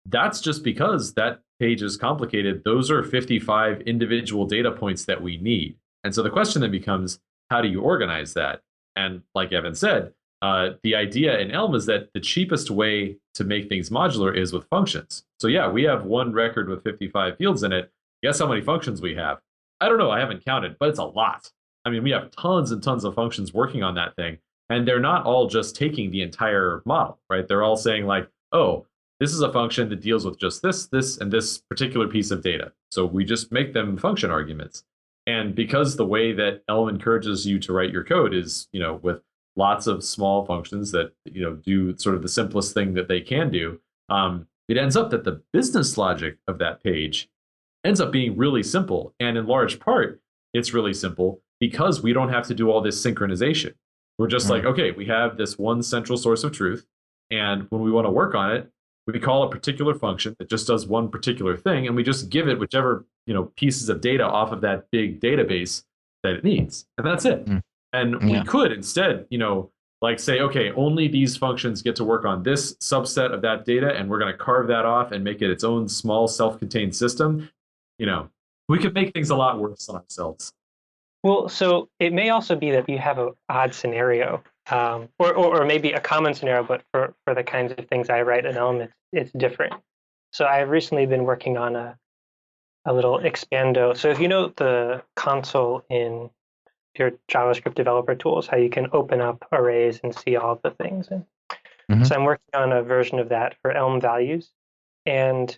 that's just because that page is complicated. Those are 55 individual data points that we need. And so the question then becomes, how do you organize that? And like Evan said, the idea in Elm is that the cheapest way to make things modular is with functions. So yeah, we have one record with 55 fields in it. Guess how many functions we have? I don't know. I haven't counted, but it's a lot. I mean, we have tons and tons of functions working on that thing. And they're not all just taking the entire model, right? They're all saying like, oh, this is a function that deals with just this, and this particular piece of data. So we just make them function arguments. And because the way that Elm encourages you to write your code is, with lots of small functions that, do sort of the simplest thing that they can do, it ends up that the business logic of that page ends up being really simple. And in large part, it's really simple because we don't have to do all this synchronization. We're just like, okay, we have this one central source of truth. And when we want to work on it, we call a particular function that just does one particular thing. And we just give it whichever, pieces of data off of that big database that it needs. And that's it. And we could instead, like say, okay, only these functions get to work on this subset of that data, and we're going to carve that off and make it its own small self-contained system. We could make things a lot worse on ourselves. Well, so it may also be that you have an odd scenario, or maybe a common scenario, but for the kinds of things I write in Elm, it's different. So I've recently been working on a little expando. So if you know the console in your JavaScript developer tools, how you can open up arrays and see all the things. And so I'm working on a version of that for Elm values. And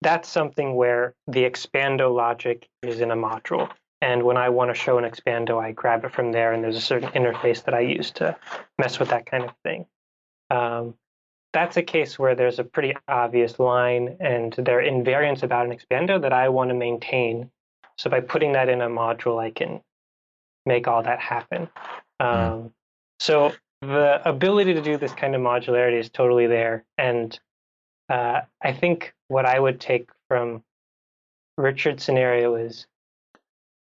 that's something where the expando logic is in a module. And when I want to show an expando, I grab it from there, and there's a certain interface that I use to mess with that kind of thing. That's a case where there's a pretty obvious line, and there are invariants about an expando that I want to maintain. So by putting that in a module, I can make all that happen. So the ability to do this kind of modularity is totally there. And I think what I would take from Richard's scenario is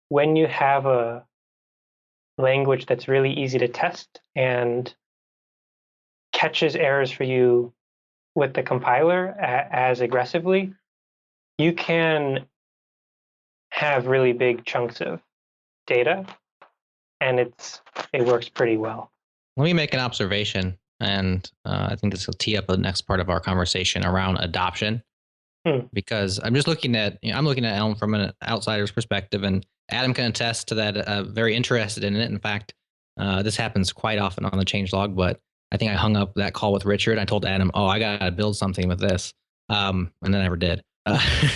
when you have a language that's really easy to test and catches errors for you with the compiler as aggressively, you can have really big chunks of data, and it works pretty well. Let me make an observation, and I think this will tee up the next part of our conversation around adoption. Because I'm just looking at Elm from an outsider's perspective, and Adam can attest to that. Very interested in it. In fact, this happens quite often on the changelog. But I think I hung up that call with Richard. I told Adam, "Oh, I gotta build something with this," and then I never did.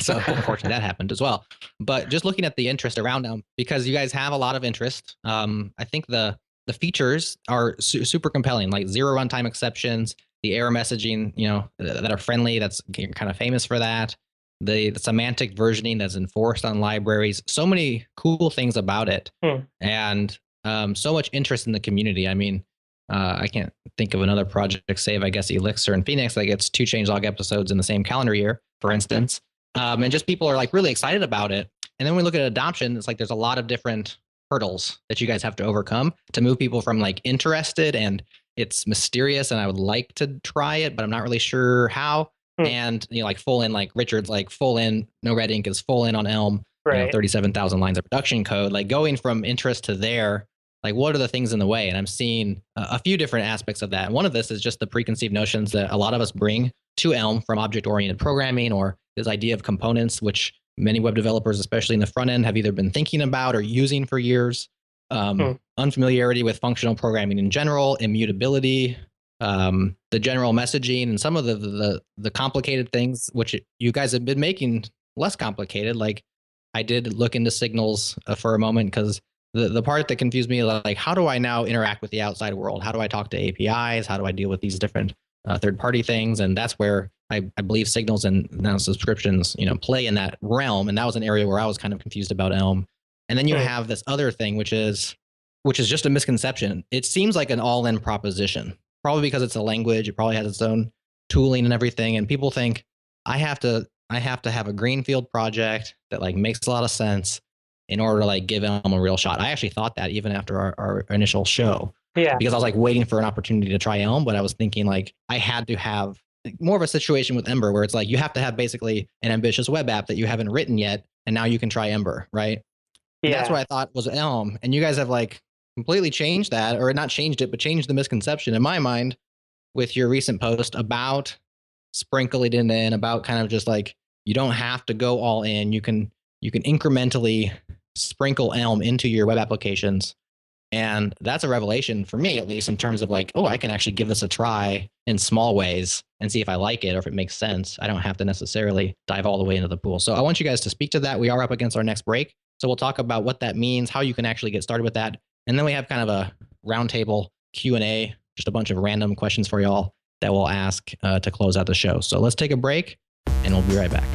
So unfortunately, that happened as well. But just looking at the interest around Elm, because you guys have a lot of interest, I think the features are super compelling, like zero runtime exceptions, the error messaging, that are friendly. That's kind of famous for that. The semantic versioning that's enforced on libraries. So many cool things about it, and so much interest in the community. I mean, I can't think of another project, save I guess Elixir and Phoenix, that gets 2 changelog episodes in the same calendar year, for instance. And just people are like really excited about it. And then when we look at adoption, it's like there's a lot of different hurdles that you guys have to overcome to move people from like interested and it's mysterious and I would like to try it, but I'm not really sure how. And like full in, like Richard's like full in, NoRedInk is full in on Elm, right. 37,000 lines of production code, like going from interest to there. Like, what are the things in the way? And I'm seeing a few different aspects of that. And one of this is just the preconceived notions that a lot of us bring to Elm from object-oriented programming, or this idea of components, which many web developers, especially in the front end, have either been thinking about or using for years. Unfamiliarity with functional programming in general, immutability, the general messaging, and some of the complicated things, which you guys have been making less complicated. Like, I did look into signals for a moment, because the part that confused me, like, how do I now interact with the outside world? How do I talk to APIs? How do I deal with these different third-party things? And that's where I believe signals and now subscriptions, play in that realm. And that was an area where I was kind of confused about Elm. And then you have this other thing, which is just a misconception. It seems like an all-in proposition, probably because it's a language. It probably has its own tooling and everything. And people think I have to have a greenfield project that like makes a lot of sense in order to like give Elm a real shot. I actually thought that even after our initial show, because I was like waiting for an opportunity to try Elm, but I was thinking like I had to have more of a situation with Ember where it's like you have to have basically an ambitious web app that you haven't written yet, and now you can try Ember, right? Yeah. And that's what I thought was Elm, and you guys have like completely changed that, or not changed it, but changed the misconception in my mind with your recent post about sprinkling it in, about kind of just like you don't have to go all in. You can incrementally sprinkle Elm into your web applications. And that's a revelation for me, at least, in terms of like, oh, I can actually give this a try in small ways and see if I like it or if it makes sense. I don't have to necessarily dive all the way into the pool. So I want you guys to speak to that. We are up against our next break. So we'll talk about what that means, how you can actually get started with that. And then we have kind of a roundtable Q&A, just a bunch of random questions for y'all that we'll ask to close out the show. So let's take a break and we'll be right back.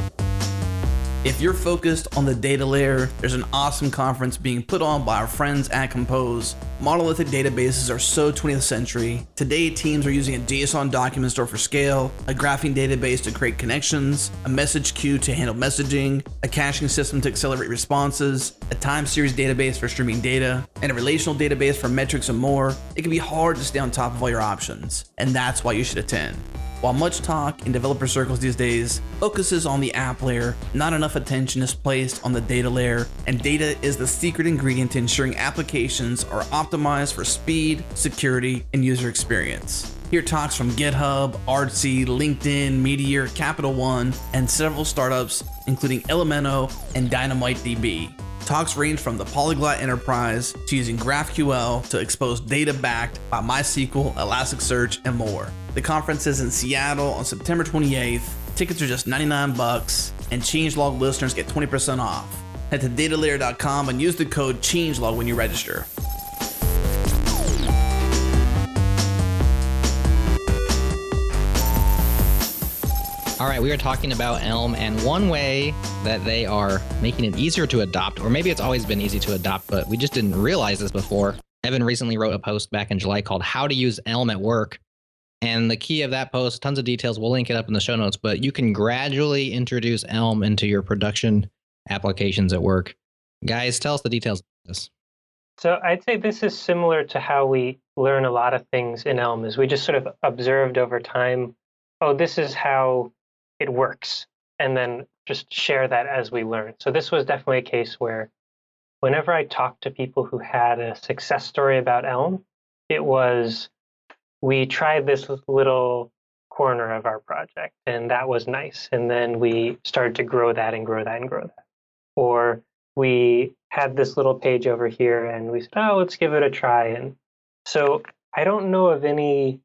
If you're focused on the data layer, there's an awesome conference being put on by our friends at Compose. Monolithic databases are so 20th century. Today, teams are using a JSON document store for scale, a graphing database to create connections, a message queue to handle messaging, a caching system to accelerate responses, a time series database for streaming data, and a relational database for metrics and more. It can be hard to stay on top of all your options, and that's why you should attend. While much talk in developer circles these days focuses on the app layer, not enough attention is placed on the data layer, and data is the secret ingredient to ensuring applications are optimized for speed, security, and user experience. Hear talks from GitHub, Artsy, LinkedIn, Meteor, Capital One, and several startups, including Elemento and DynamiteDB. Talks range from the Polyglot Enterprise to using GraphQL to expose data backed by MySQL, Elasticsearch, and more. The conference is in Seattle on September 28th. Tickets are just $99, and Changelog listeners get 20% off. Head to datalayer.com and use the code Changelog when you register. All right, we are talking about Elm, and one way that they are making it easier to adopt, or maybe it's always been easy to adopt, but we just didn't realize this before. Evan recently wrote a post back in July called How to Use Elm at Work. And the key of that post, tons of details, we'll link it up in the show notes, but you can gradually introduce Elm into your production applications at work. Guys, tell us the details of this. So I'd say this is similar to how we learn a lot of things in Elm, is we just sort of observed over time, oh, this is how it works, and then just share that as we learn. So this was definitely a case where whenever I talked to people who had a success story about Elm, it was, we tried this little corner of our project, and that was nice. And then we started to grow that and grow that and grow that. Or we had this little page over here, and we said, oh, let's give it a try. And so I don't know of any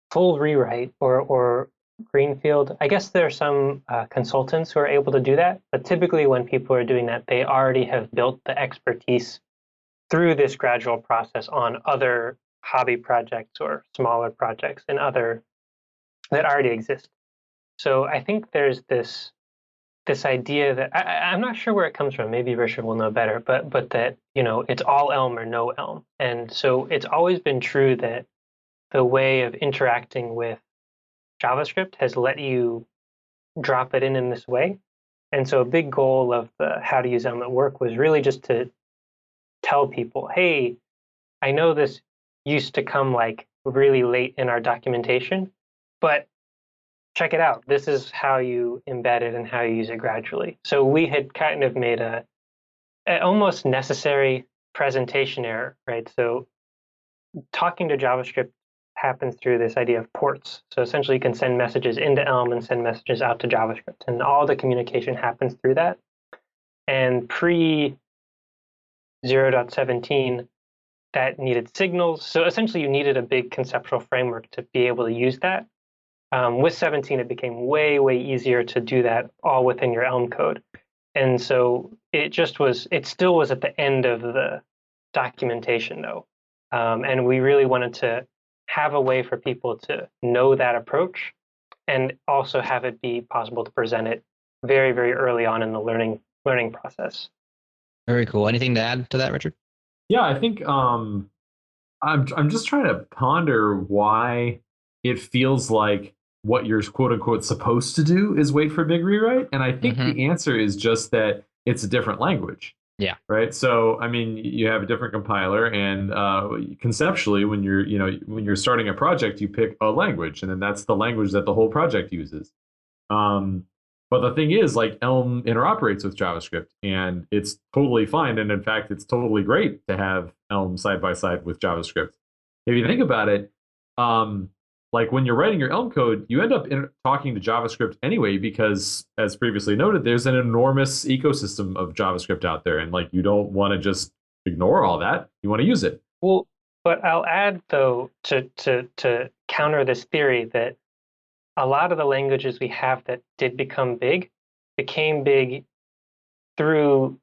full rewrite or greenfield. I guess there are some consultants who are able to do that, but typically when people are doing that, they already have built the expertise through this gradual process on other hobby projects or smaller projects and other that already exist. So I think there's this idea that I'm not sure where it comes from. Maybe Richard will know better, but that, you know, it's all Elm or no Elm. And so it's always been true that the way of interacting with JavaScript has let you drop it in this way. And so a big goal of the How to Use Elm at Work was really just to tell people, hey, I know this used to come like really late in our documentation, but check it out. This is how you embed it and how you use it gradually. So we had kind of made a almost necessary presentation error, right? So talking to JavaScript happens through this idea of ports. So essentially you can send messages into Elm and send messages out to JavaScript, and all the communication happens through that. And pre 0.17, that needed signals. So essentially you needed a big conceptual framework to be able to use that. With 17, it became way, way easier to do that all within your Elm code. And so it still was at the end of the documentation though. And we really wanted to have a way for people to know that approach and also have it be possible to present it very, very early on in the learning process. Very cool. Anything to add to that, Richard? Yeah, I think I'm just trying to ponder why it feels like what you're quote unquote supposed to do is wait for a big rewrite. And I think the answer is just that it's a different language. Yeah. Right. So, I mean, you have a different compiler, and conceptually, when you're starting a project, you pick a language, and then that's the language that the whole project uses. But the thing is, like, Elm interoperates with JavaScript, and it's totally fine. And in fact, it's totally great to have Elm side by side with JavaScript. If you think about it, like when you're writing your Elm code, you end up talking to JavaScript anyway, because as previously noted, there's an enormous ecosystem of JavaScript out there. And like, you don't want to just ignore all that. You want to use it. Well, but I'll add though, to counter this theory, that a lot of the languages we have that did become big became big through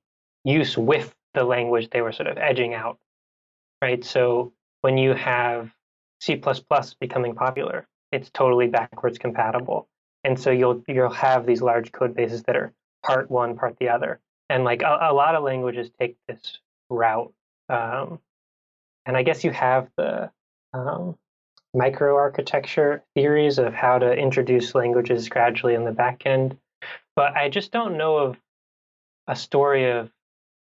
use with the language they were sort of edging out, right? So when you have C++ becoming popular, it's totally backwards compatible. And so you'll have these large code bases that are part one, part the other. And like a lot of languages take this route. And I guess you have the microarchitecture theories of how to introduce languages gradually in the back end. But I just don't know of a story of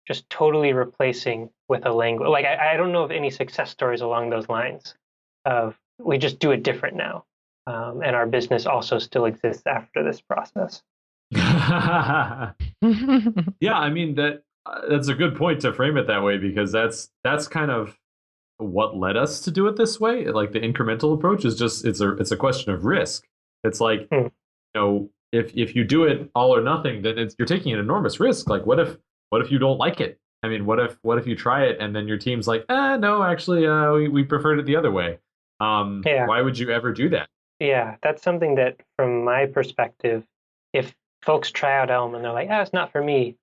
just totally replacing with a language. Like I don't know of any success stories along those lines of we just do it different now. And our business also still exists after this process. Yeah, I mean that's a good point to frame it that way, because that's kind of what led us to do it this way. Like the incremental approach is just it's a question of risk. It's like you know, if you do it all or nothing, then you're taking an enormous risk. Like what if you don't like it? I mean, what if you try it and then your team's like, no, actually, we preferred it the other way. Why would you ever do that? Yeah, that's something that, from my perspective, if folks try out Elm and they're like, it's not for me,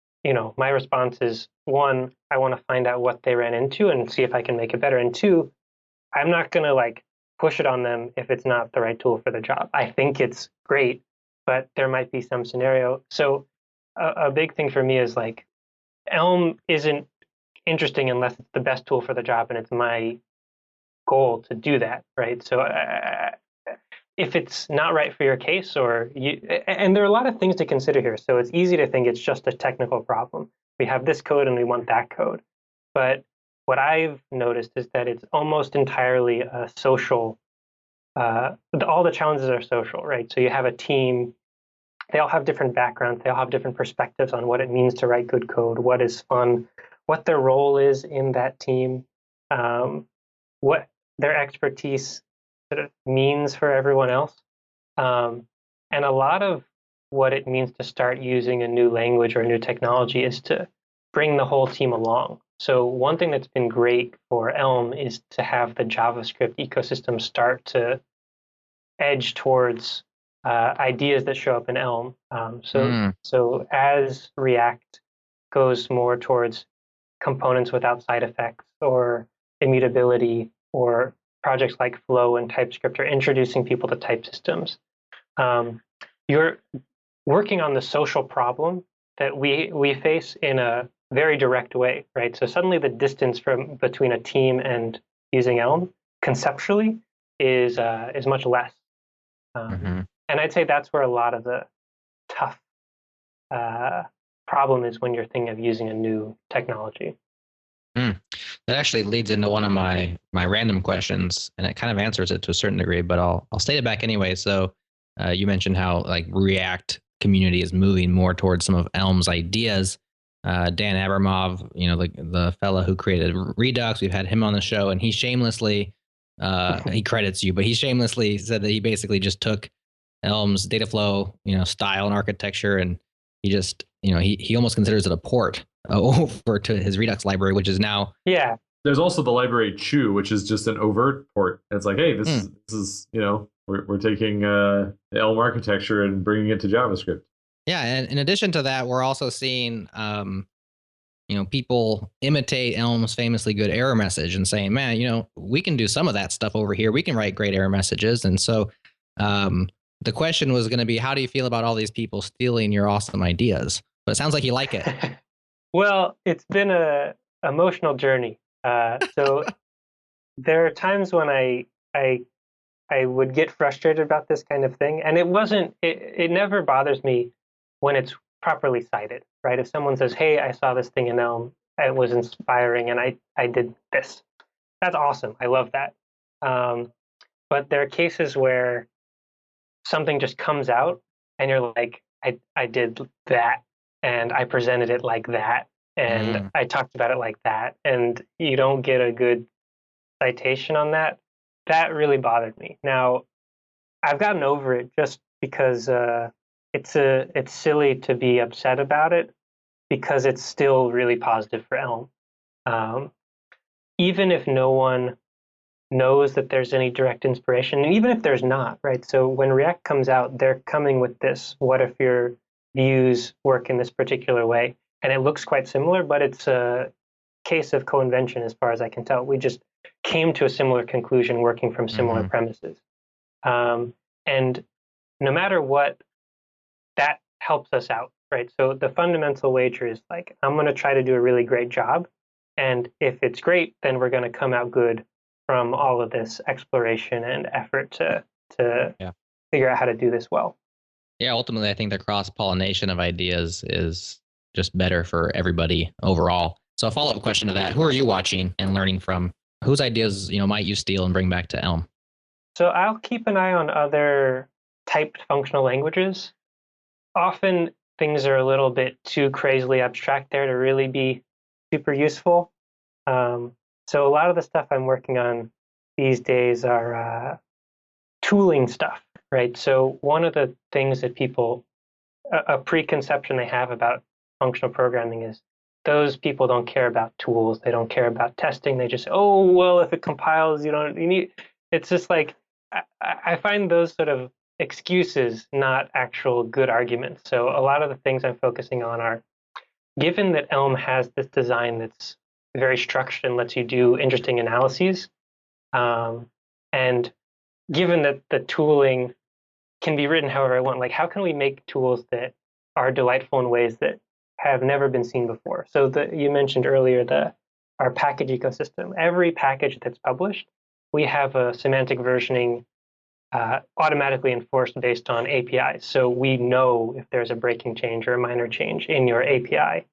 my response is, one, I want to find out what they ran into and see if I can make it better. And two, I'm not going to like push it on them if it's not the right tool for the job. I think it's great, but there might be some scenario. So a big thing for me is like, Elm isn't interesting unless it's the best tool for the job, and it's my goal to do that, right? So if it's not right for your case, and there are a lot of things to consider here. So it's easy to think it's just a technical problem. We have this code and we want that code. But what I've noticed is that it's almost entirely a social, all the challenges are social, right? So you have a team, they all have different backgrounds, they all have different perspectives on what it means to write good code, what is fun, what their role is in that team, what their expertise sort of means for everyone else. And a lot of what it means to start using a new language or a new technology is to bring the whole team along. So one thing that's been great for Elm is to have the JavaScript ecosystem start to edge towards ideas that show up in Elm. So as React goes more towards components without side effects or immutability, or projects like Flow and TypeScript are introducing people to type systems, you're working on the social problem that we face in a very direct way, right? So suddenly the distance between a team and using Elm conceptually is much less. And I'd say that's where a lot of the tough problem is when you're thinking of using a new technology. That actually leads into one of my random questions, and it kind of answers it to a certain degree, but I'll state it back anyway. So you mentioned how like React community is moving more towards some of Elm's ideas. Dan Abramov, the fellow who created Redux, we've had him on the show, and he shamelessly he credits you, but he shamelessly said that he basically just took Elm's data flow, style and architecture, and he just, he almost considers it a port over to his Redux library, which is now. Yeah. There's also the library Chew, which is just an overt port. It's like, hey, this is we're taking the Elm architecture and bringing it to JavaScript. Yeah, and in addition to that, we're also seeing people imitate Elm's famously good error message and saying, man, we can do some of that stuff over here. We can write great error messages. And so the question was going to be, how do you feel about all these people stealing your awesome ideas? But it sounds like you like it. Well, it's been a emotional journey. So there are times when I would get frustrated about this kind of thing, and it never bothers me when it's properly cited, right? If someone says, hey, I saw this thing in Elm, it was inspiring, and I did this. That's awesome. I love that. But there are cases where something just comes out and you're like, I did that, and I presented it like that, and I talked about it like that, and you don't get a good citation on that. That really bothered me. Now, I've gotten over it just because it's silly to be upset about it, because it's still really positive for Elm. Even if no one knows that there's any direct inspiration, and even if there's not, right? So when React comes out, they're coming with this, what if your views work in this particular way? And it looks quite similar, but it's a case of co-invention as far as I can tell. We just came to a similar conclusion working from similar premises. And no matter what, that helps us out, right? So the fundamental wager is like, I'm going to try to do a really great job. And if it's great, then we're going to come out good from all of this exploration and effort to figure out how to do this well. Yeah, ultimately, I think the cross-pollination of ideas is just better for everybody overall. So a follow-up question to that, who are you watching and learning from? Whose ideas, might you steal and bring back to Elm? So I'll keep an eye on other typed functional languages. Often things are a little bit too crazily abstract there to really be super useful. So a lot of the stuff I'm working on these days are tooling stuff, right? So one of the things that a preconception they have about functional programming is those people don't care about tools. They don't care about testing. They just, oh, well, if it compiles, you need, it's just like, I find those sort of excuses not actual good arguments. So a lot of the things I'm focusing on are, given that Elm has this design that's very structured and lets you do interesting analyses, and given that the tooling can be written however I want, like how can we make tools that are delightful in ways that have never been seen before? So you mentioned earlier our package ecosystem. Every package that's published, we have a semantic versioning automatically enforced based on APIs. So we know if there's a breaking change or a minor change in your API.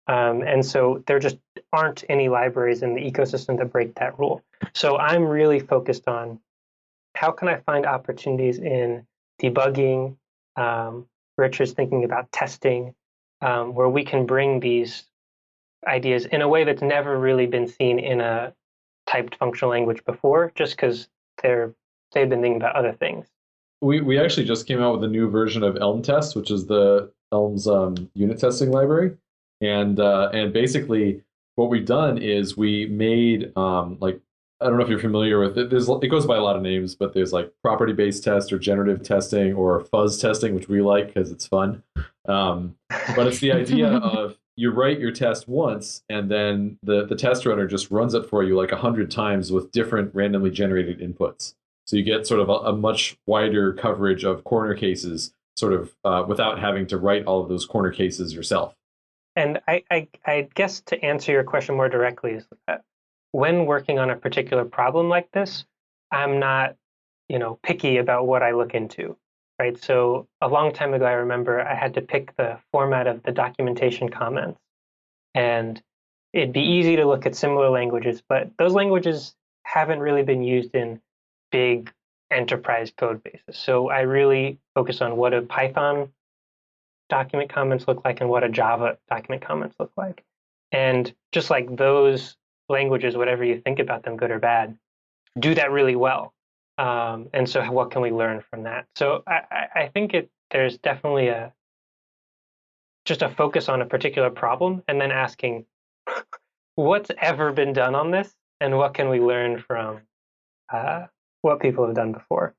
And so there just aren't any libraries in the ecosystem that break that rule. So I'm really focused on how can I find opportunities in debugging. Richard's thinking about testing, where we can bring these ideas in a way that's never really been seen in a typed functional language before, just because they've been thinking about other things. We actually just came out with a new version of Elm Test, which is the Elm's unit testing library, and basically what we've done is we made I don't know if you're familiar with it. It goes by a lot of names, but there's like property-based test or generative testing or fuzz testing, which we like because it's fun. But it's the idea of you write your test once, and then the test runner just runs it for you like 100 times with different randomly generated inputs. So you get sort of a much wider coverage of corner cases, sort of without having to write all of those corner cases yourself. And I guess to answer your question more directly is when working on a particular problem like this, I'm not, picky about what I look into, right? So a long time ago, I remember I had to pick the format of the documentation comments, and it'd be easy to look at similar languages, but those languages haven't really been used in big enterprise code bases. So I really focus on what a Python document comments look like and what a Java document comments look like. And just like those languages, whatever you think about them, good or bad, do that really well. And so what can we learn from that? So I think there's definitely just a focus on a particular problem and then asking what's ever been done on this and what can we learn from what people have done before.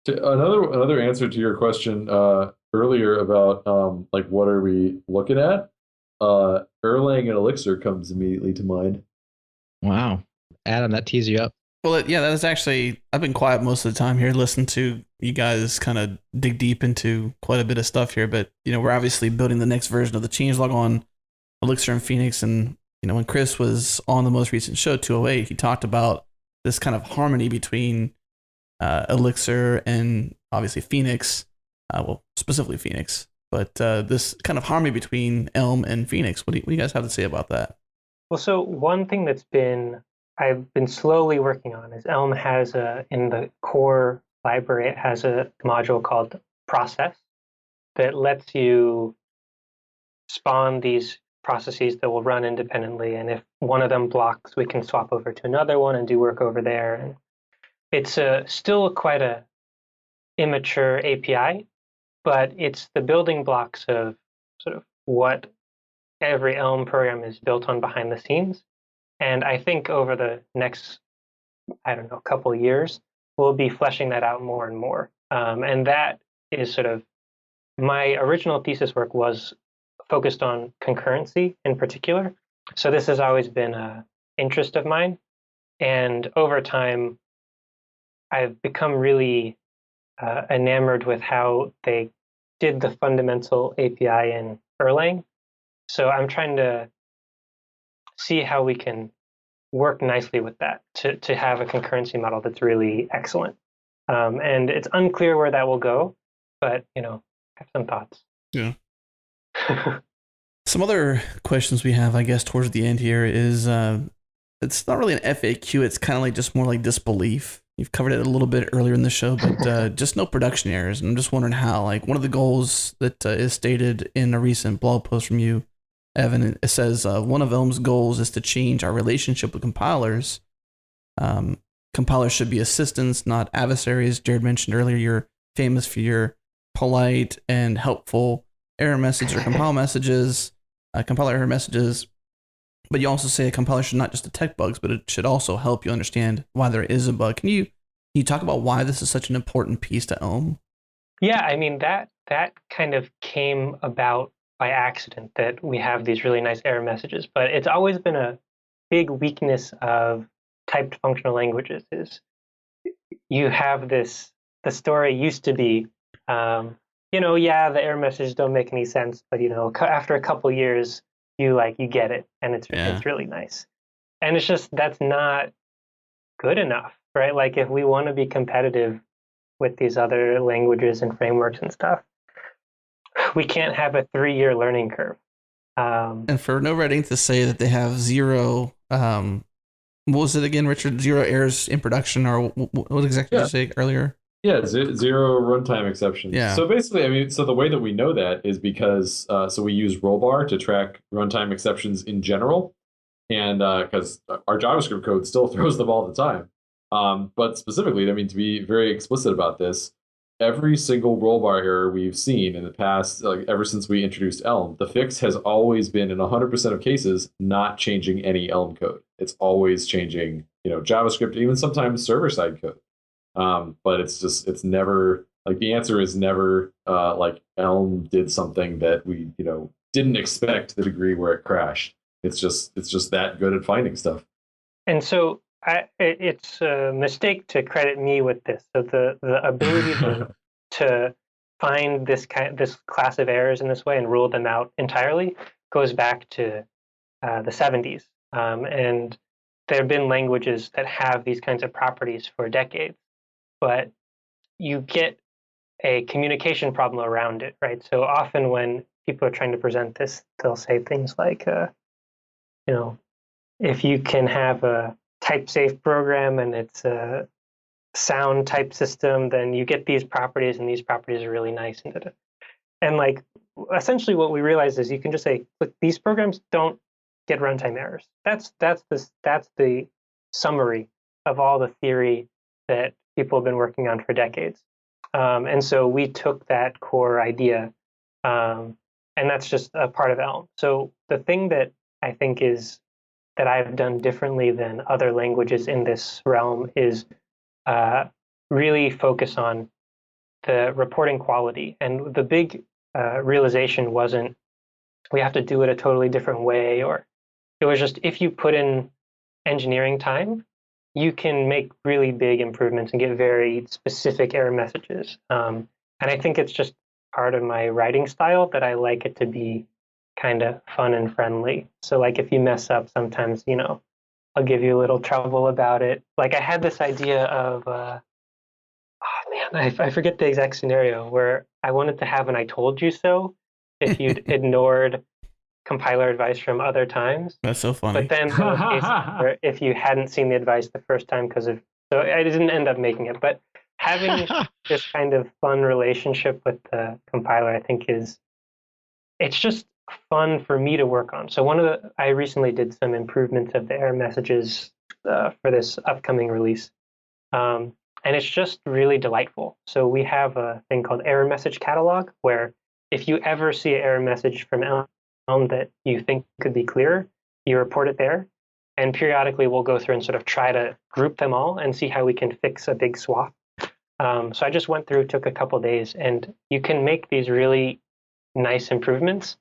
Another answer to your question earlier about what are we looking at? Erlang and Elixir comes immediately to mind. Wow. Adam, that tees you up. Well, yeah, that is actually, I've been quiet most of the time here, listening to you guys kind of dig deep into quite a bit of stuff here, but, we're obviously building the next version of the changelog on Elixir and Phoenix, and, when Chris was on the most recent show, 208, he talked about this kind of harmony between Elixir and obviously Phoenix, specifically Phoenix, but this kind of harmony between Elm and Phoenix. What do you guys have to say about that? Well, so one thing I've been slowly working on is Elm has in the core library, it has a module called process that lets you spawn these processes that will run independently. And if one of them blocks, we can swap over to another one and do work over there. And it's still quite a immature API, but it's the building blocks of sort of what every Elm program is built on behind the scenes. And I think over the next, couple of years, we'll be fleshing that out more and more. And that is sort of my original thesis work was focused on concurrency in particular. So this has always been an interest of mine. And over time, I've become really enamored with how they did the fundamental API in Erlang. So I'm trying to see how we can work nicely with that to have a concurrency model that's really excellent. And it's unclear where that will go, but have some thoughts. Yeah. Some other questions we have, I guess, towards the end here is it's not really an FAQ. It's kind of like just more like disbelief. You've covered it a little bit earlier in the show, but just no production errors. And I'm just wondering how, like, one of the goals that is stated in a recent blog post from you, Evan, it says one of Elm's goals is to change our relationship with compilers. Compilers should be assistants, not adversaries. Jared mentioned earlier you're famous for your polite and helpful error message or compiler error messages. But you also say a compiler should not just detect bugs, but it should also help you understand why there is a bug. Can you talk about why this is such an important piece to Elm? Yeah, I mean, that kind of came about by accident, that we have these really nice error messages. But it's always been a big weakness of typed functional languages is you have this, the story used to be, the error messages don't make any sense, but after a couple years, you get it, and it's really nice. And it's just, that's not good enough, right? Like, if we want to be competitive with these other languages and frameworks and stuff, we can't have a 3-year learning curve. And for NoRedInk to say that they have zero, what was it again, Richard? 0 errors in production, or what exactly did you say earlier? Yeah, 0 runtime exceptions. Yeah. So basically, so the way that we know that is because so we use rollbar to track runtime exceptions in general, and because our JavaScript code still throws them all the time. But specifically, to be very explicit about this, every single rollbar error we've seen in the past, ever since we introduced Elm, the fix has always been, in 100% of cases, not changing any Elm code. It's always changing, JavaScript, even sometimes server-side code. But it's never, the answer is never Elm did something that we didn't expect to the degree where it crashed. It's just that good at finding stuff. And so it's a mistake to credit me with this. So the ability to find this class of errors in this way and rule them out entirely goes back to the 70s. And there have been languages that have these kinds of properties for decades, but you get a communication problem around it, right? So often when people are trying to present this, they'll say things like, if you can have a type-safe program and it's a sound type system, then you get these properties, and these properties are really nice. And essentially what we realized is you can just say, look, these programs don't get runtime errors. That's the summary of all the theory that people have been working on for decades. And so we took that core idea, and that's just a part of Elm. So the thing that I think is that I've done differently than other languages in this realm is really focus on the reporting quality. And the big realization wasn't we have to do it a totally different way, or it was just if you put in engineering time, you can make really big improvements and get very specific error messages. And I think it's just part of my writing style that I like it to be kind of fun and friendly. So if you mess up, sometimes, I'll give you a little trouble about it. I had this idea of, I forget the exact scenario where I wanted to have an I told you so if you'd ignored compiler advice from other times. That's so funny. But then there were cases where if you hadn't seen the advice the first time so I didn't end up making it. But having this kind of fun relationship with the compiler, I think it's just fun for me to work on. So I recently did some improvements of the error messages for this upcoming release. And it's just really delightful. So we have a thing called error message catalog, where if you ever see an error message from Elm that you think could be clearer, you report it there. And periodically we'll go through and sort of try to group them all and see how we can fix a big swath. So I just went through, took a couple days, and you can make these really nice improvements.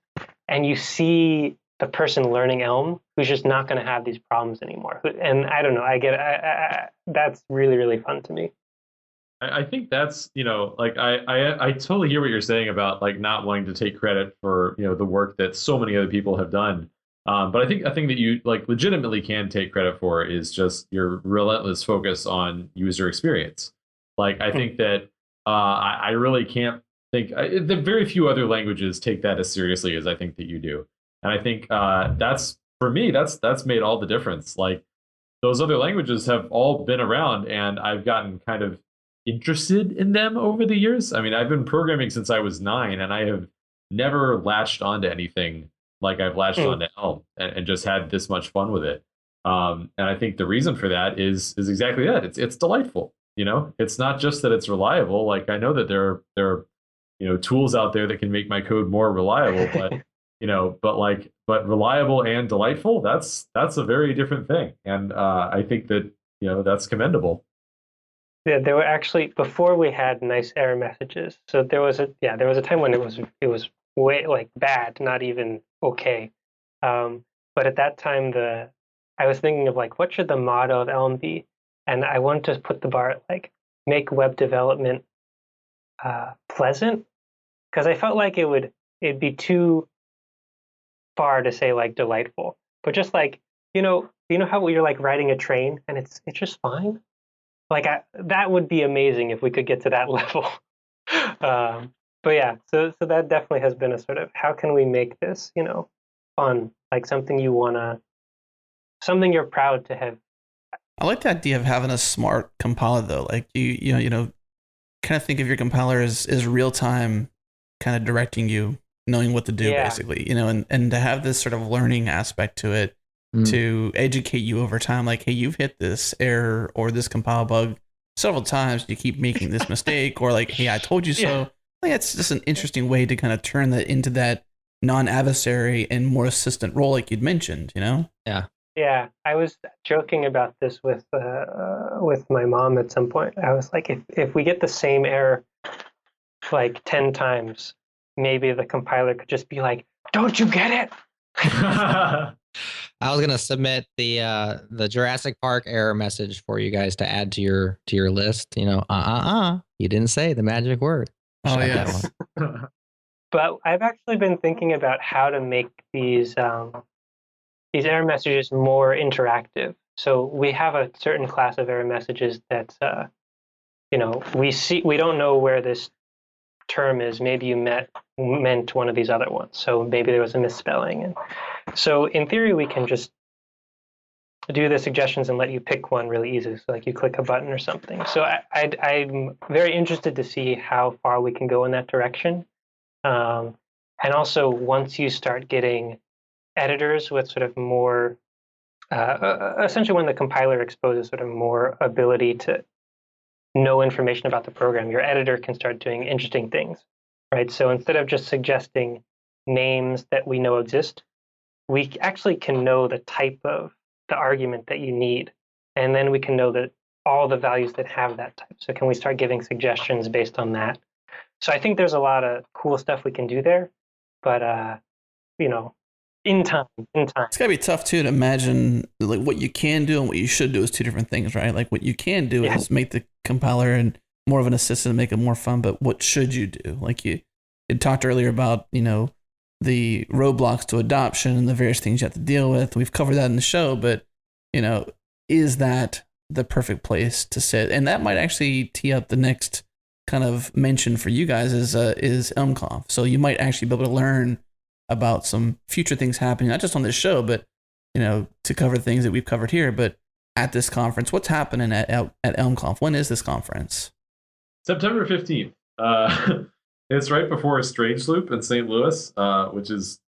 And you see the person learning Elm who's just not going to have these problems anymore. And I don't know, that's really, really fun to me. I think that's, like I totally hear what you're saying about like not wanting to take credit for, the work that so many other people have done. But I think a thing that you like legitimately can take credit for is just your relentless focus on user experience. Like I think that I really can't think the very few other languages take that as seriously as I think that you do. And I think that's for me, that's made all the difference. Like those other languages have all been around and I've gotten kind of interested in them over the years. I mean, I've been programming since I was 9 and I have never latched onto anything like I've latched onto Elm and just had this much fun with it. And I think the reason for that is exactly that. It's delightful. It's not just that it's reliable. Like I know that there are tools out there that can make my code more reliable, but but reliable and delightful, that's a very different thing. And I think that that's commendable. Yeah, there were actually before we had nice error messages. So there was a time when it was way like bad, not even okay. But at that time, I was thinking of like what should the motto of Elm be, and I wanted to put the bar at like make web development pleasant, because I felt like it'd be too far to say like delightful, but just like how you're like riding a train and it's just fine. Like that would be amazing if we could get to that level. But yeah, so that definitely has been a sort of how can we make this fun, like something something you're proud to have. I like the idea of having a smart compiler though. Like you kind of think of your compiler as real time, kind of directing you, knowing what to do basically. And to have this sort of learning aspect to it. To educate you over time, like, hey, you've hit this error or this compile bug several times. You keep making this mistake, or like, hey, I told you so. I think it's just an interesting way to kind of turn that into that non-adversary and more assistant role, like you'd mentioned. Yeah. Yeah, I was joking about this with my mom at some point. I was like, if we get the same error like 10 times, maybe the compiler could just be like, "Don't you get it?" I was gonna submit the Jurassic Park error message for you guys to add to your list. You didn't say the magic word. Oh yeah. But I've actually been thinking about how to make these error messages more interactive. So we have a certain class of error messages that's we don't know where this term is. Maybe you meant one of these other ones. So maybe there was a misspelling. And so in theory, we can just do the suggestions and let you pick one really easy. So like you click a button or something. So I'm very interested to see how far we can go in that direction. And also once you start getting editors with sort of more, essentially when the compiler exposes sort of more ability to know information about the program, your editor can start doing interesting things, right? So instead of just suggesting names that we know exist, we actually can know the type of the argument that you need. And then we can know that all the values that have that type. So can we start giving suggestions based on that? So I think there's a lot of cool stuff we can do there, but in time. It's gotta be tough too to imagine like what you can do and what you should do is two different things, right? Like what you can do is make the compiler and more of an assistant and make it more fun, but what should you do? Like you talked earlier about, the roadblocks to adoption and the various things you have to deal with. We've covered that in the show, but is that the perfect place to sit? And that might actually tee up the next kind of mention for you guys is ElmConf. So you might actually be able to learn about some future things happening, not just on this show, but to cover things that we've covered here, but at this conference. What's happening at ElmConf? When is this conference? September 15th. It's right before Strange Loop in St. Louis, which is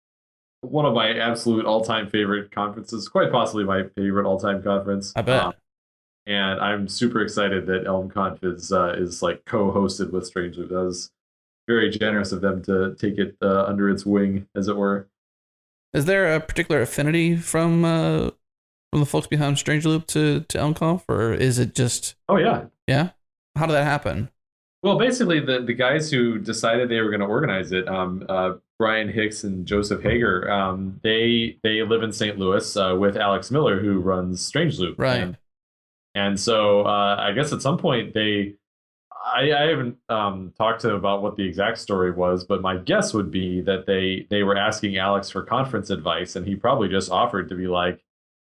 one of my absolute all-time favorite conferences, quite possibly my favorite all-time conference. I bet. And I'm super excited that ElmConf is like co-hosted with Strange Loop. That was very generous of them to take it under its wing, as it were. Is there a particular affinity from the folks behind Strange Loop to ElmConf, or is it just? Oh yeah. Yeah. How did that happen? Well, basically, the guys who decided they were going to organize it, Brian Hicks and Joseph Hager, they live in St. Louis with Alex Miller, who runs Strange Loop. Right. And so I guess at some point I haven't talked to them about what the exact story was, but my guess would be that they were asking Alex for conference advice, and he probably just offered to be like,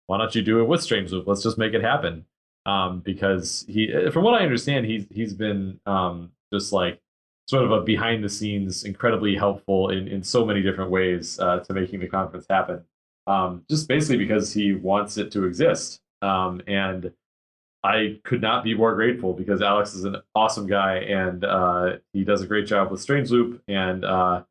"Why don't you do it with Strange Loop? Let's just make it happen." Because from what I understand, he's been just like sort of a behind the scenes, incredibly helpful in so many different ways to making the conference happen. Just basically because he wants it to exist, and I could not be more grateful because Alex is an awesome guy and he does a great job with Strange Loop. And I'm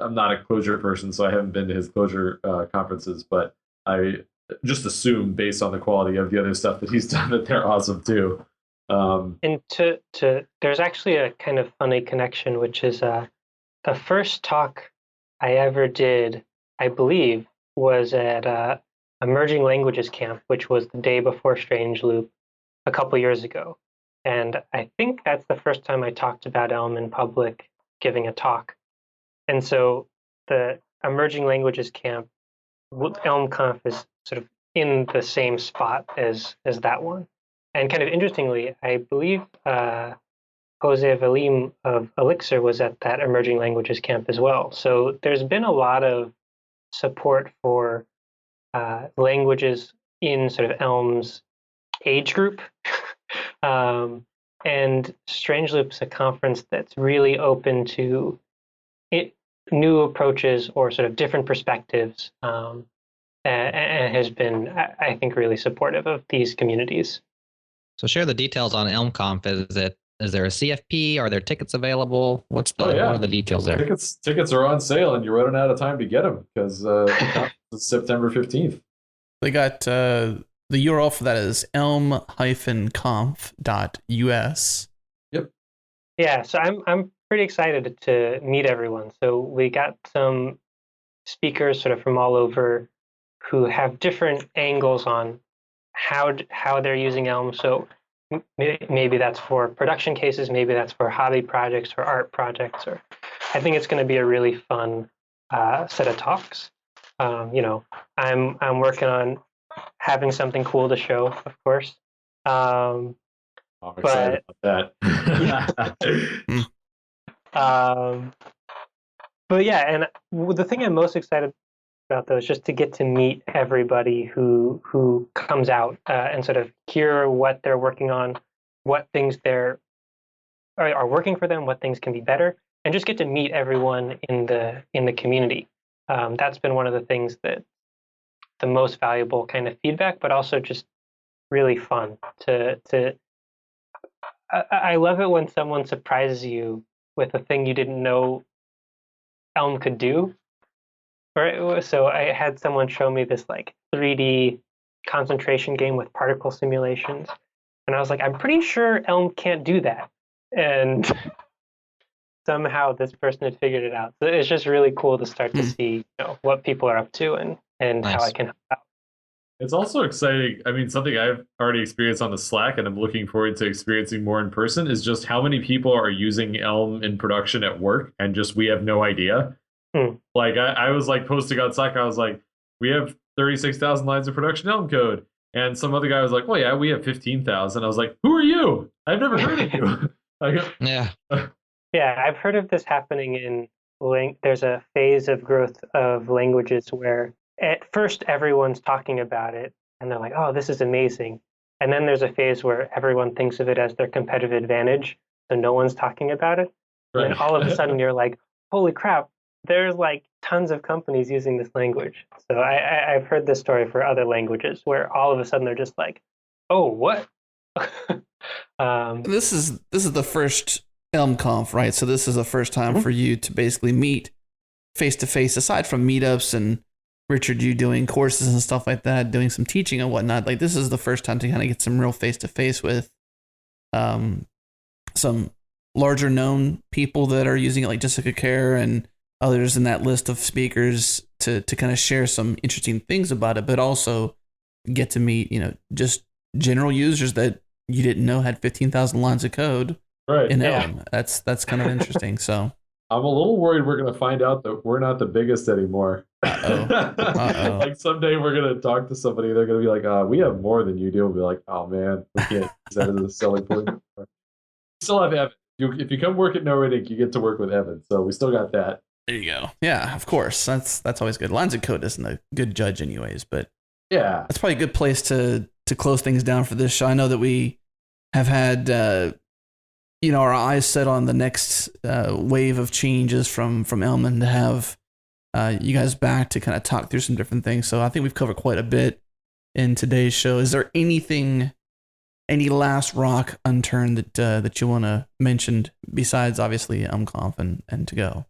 not a Clojure person, so I haven't been to his Clojure conferences, but I just assume based on the quality of the other stuff that he's done that they're awesome too. And there's actually a kind of funny connection, which is the first talk I ever did, I believe, was at Emerging Languages Camp, which was the day before Strange Loop a couple years ago. And I think that's the first time I talked about Elm in public, giving a talk. And so the Emerging Languages Camp, ElmConf is sort of in the same spot as that one. And kind of interestingly, I believe Jose Valim of Elixir was at that Emerging Languages Camp as well. So there's been a lot of support for languages in sort of Elm's age group. And Strange Loop's a conference that's really open to new approaches or sort of different perspectives, and has been, I think, really supportive of these communities. So share the details on ElmConf. Is there a CFP? Are there tickets available? What are the details there? Tickets are on sale, and you're running out of time to get them because the conference is September 15th. They got the URL for that is elm-conf.us. Yep. Yeah, so I'm pretty excited to meet everyone. So we got some speakers sort of from all over who have different angles on how they're using Elm. So maybe that's for production cases, maybe that's for hobby projects or art projects. Or I think it's going to be a really fun set of talks. I'm working on having something cool to show, of course. I'm excited about that. But yeah, and the thing I'm most excited about though is just to get to meet everybody who comes out and sort of hear what they're working on, what things are working for them, what things can be better, and just get to meet everyone in the community. That's been one of the things that the most valuable kind of feedback, but also just really fun to I love it when someone surprises you with a thing you didn't know Elm could do. Right? So I had someone show me this like 3D concentration game with particle simulations, and I was like, I'm pretty sure Elm can't do that, and somehow this person had figured it out. So it's just really cool to start to see what people are up to and nice. How I can help out. It's also exciting. I mean, something I've already experienced on the Slack and I'm looking forward to experiencing more in person is just how many people are using Elm in production at work and just we have no idea. Like I was like posting on Slack, I was like, we have 36,000 lines of production Elm code. And some other guy was like, well, yeah, we have 15,000. I was like, who are you? I've never heard of you. Yeah. Yeah, I've heard of this happening in there's a phase of growth of languages where at first everyone's talking about it and they're like, oh, this is amazing. And then there's a phase where everyone thinks of it as their competitive advantage, so no one's talking about it. Right. And then all of a sudden you're like, holy crap, there's like tons of companies using this language. So I've heard this story for other languages where all of a sudden they're just like, oh, what? This is the first ElmConf, right? So this is the first time for you to basically meet face to face, aside from meetups and Richard, you doing courses and stuff like that, doing some teaching and whatnot. Like this is the first time to kind of get some real face to face with some larger known people that are using it, like Jessica Kerr and others in that list of speakers to kind of share some interesting things about it, but also get to meet, just general users that you didn't know had 15,000 lines of code in Elm. That's kind of interesting. So I'm a little worried we're going to find out that we're not the biggest anymore. Like someday we're going to talk to somebody, they're going to be like, we have more than you do. We'll be like, oh man, we can't use that as a selling point. Still have Evan. If you come work at NoRedInk, you get to work with Evan. So we still got that. There you go. Yeah, of course. That's always good. Lines of code isn't a good judge anyways, but yeah, that's probably a good place to close things down for this show. I know that we have had our eyes set on the next wave of changes from Elm and to have you guys back to kind of talk through some different things. So I think we've covered quite a bit in today's show. Is there any last rock unturned that you want to mention besides obviously ElmConf and to go?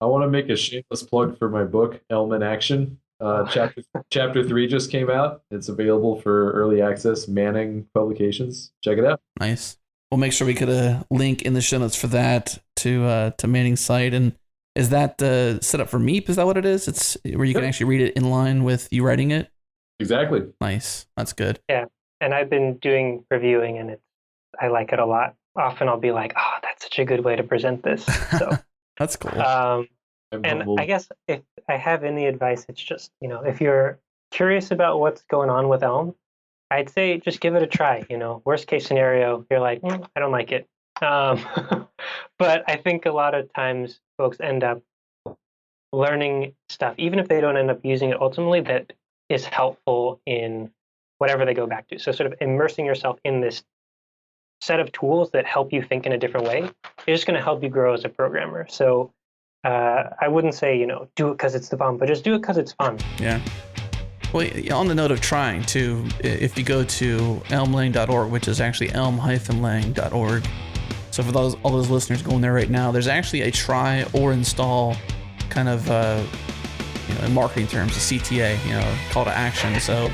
I want to make a shameless plug for my book, Elm in Action. Chapter 3 just came out. It's available for early access, Manning Publications. Check it out. Nice. We'll make sure we could link in the show notes for that to Manning's site. And is that set up for Meep? Is that what it is? It's where you can actually read it in line with you writing it? Exactly. Nice. That's good. Yeah. And I've been doing reviewing, and I like it a lot. Often I'll be like, oh, that's such a good way to present this. So that's cool. And I guess if I have any advice, it's just, if you're curious about what's going on with Elm, I'd say just give it a try. Worst case scenario, you're like, I don't like it. But I think a lot of times folks end up learning stuff, even if they don't end up using it ultimately, that is helpful in whatever they go back to. So sort of immersing yourself in this set of tools that help you think in a different way is just going to help you grow as a programmer. So I wouldn't say, do it because it's the bomb, but just do it because it's fun. Yeah. Well, on the note of trying to, if you go to elmlang.org, which is actually elm-lang.org. So for all those listeners going there right now, there's actually a try or install kind of, in marketing terms, a CTA, call to action. So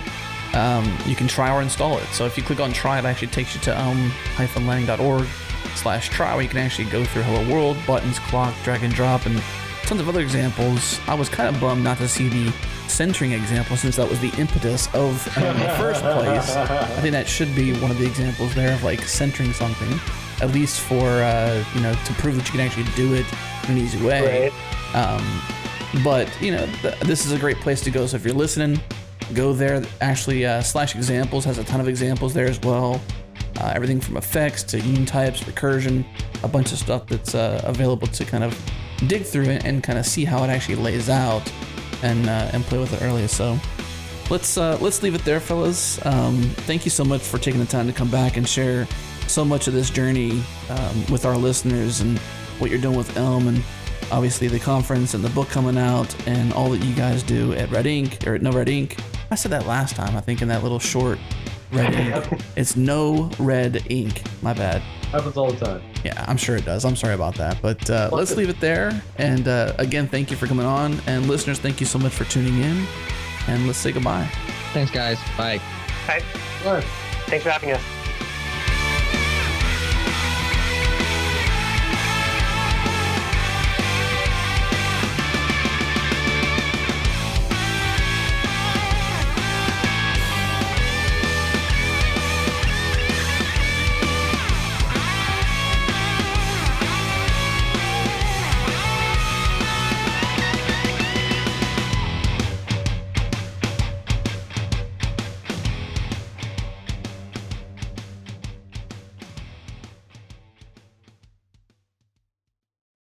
you can try or install it. So if you click on try, it actually takes you to elm-lang.org/try, where you can actually go through Hello World, buttons, clock, drag and drop, and tons of other examples. I was kind of bummed not to see the centering example, since that was the impetus of in the first place. I think that should be one of the examples there of like centering something, at least for to prove that you can actually do it in an easy way. Right. But this is a great place to go. So if you're listening, go there. Actually, /examples has a ton of examples there as well. Everything from effects to union types, recursion, a bunch of stuff that's available to kind of dig through it and kind of see how it actually lays out and play with it early. So let's leave it there, fellas. Thank you so much for taking the time to come back and share so much of this journey with our listeners and what you're doing with Elm, and obviously the conference and the book coming out and all that you guys do at NoRedInk or at NoRedInk. I said that last time, I think, in that little short Red Ink. It's NoRedInk. My bad. Happens all the time. Yeah, I'm sure it does. I'm sorry about that. But let's leave it there. And again, thank you for coming on. And listeners, thank you so much for tuning in. And let's say goodbye. Thanks, guys. Bye. Bye. Bye. Thanks for having us.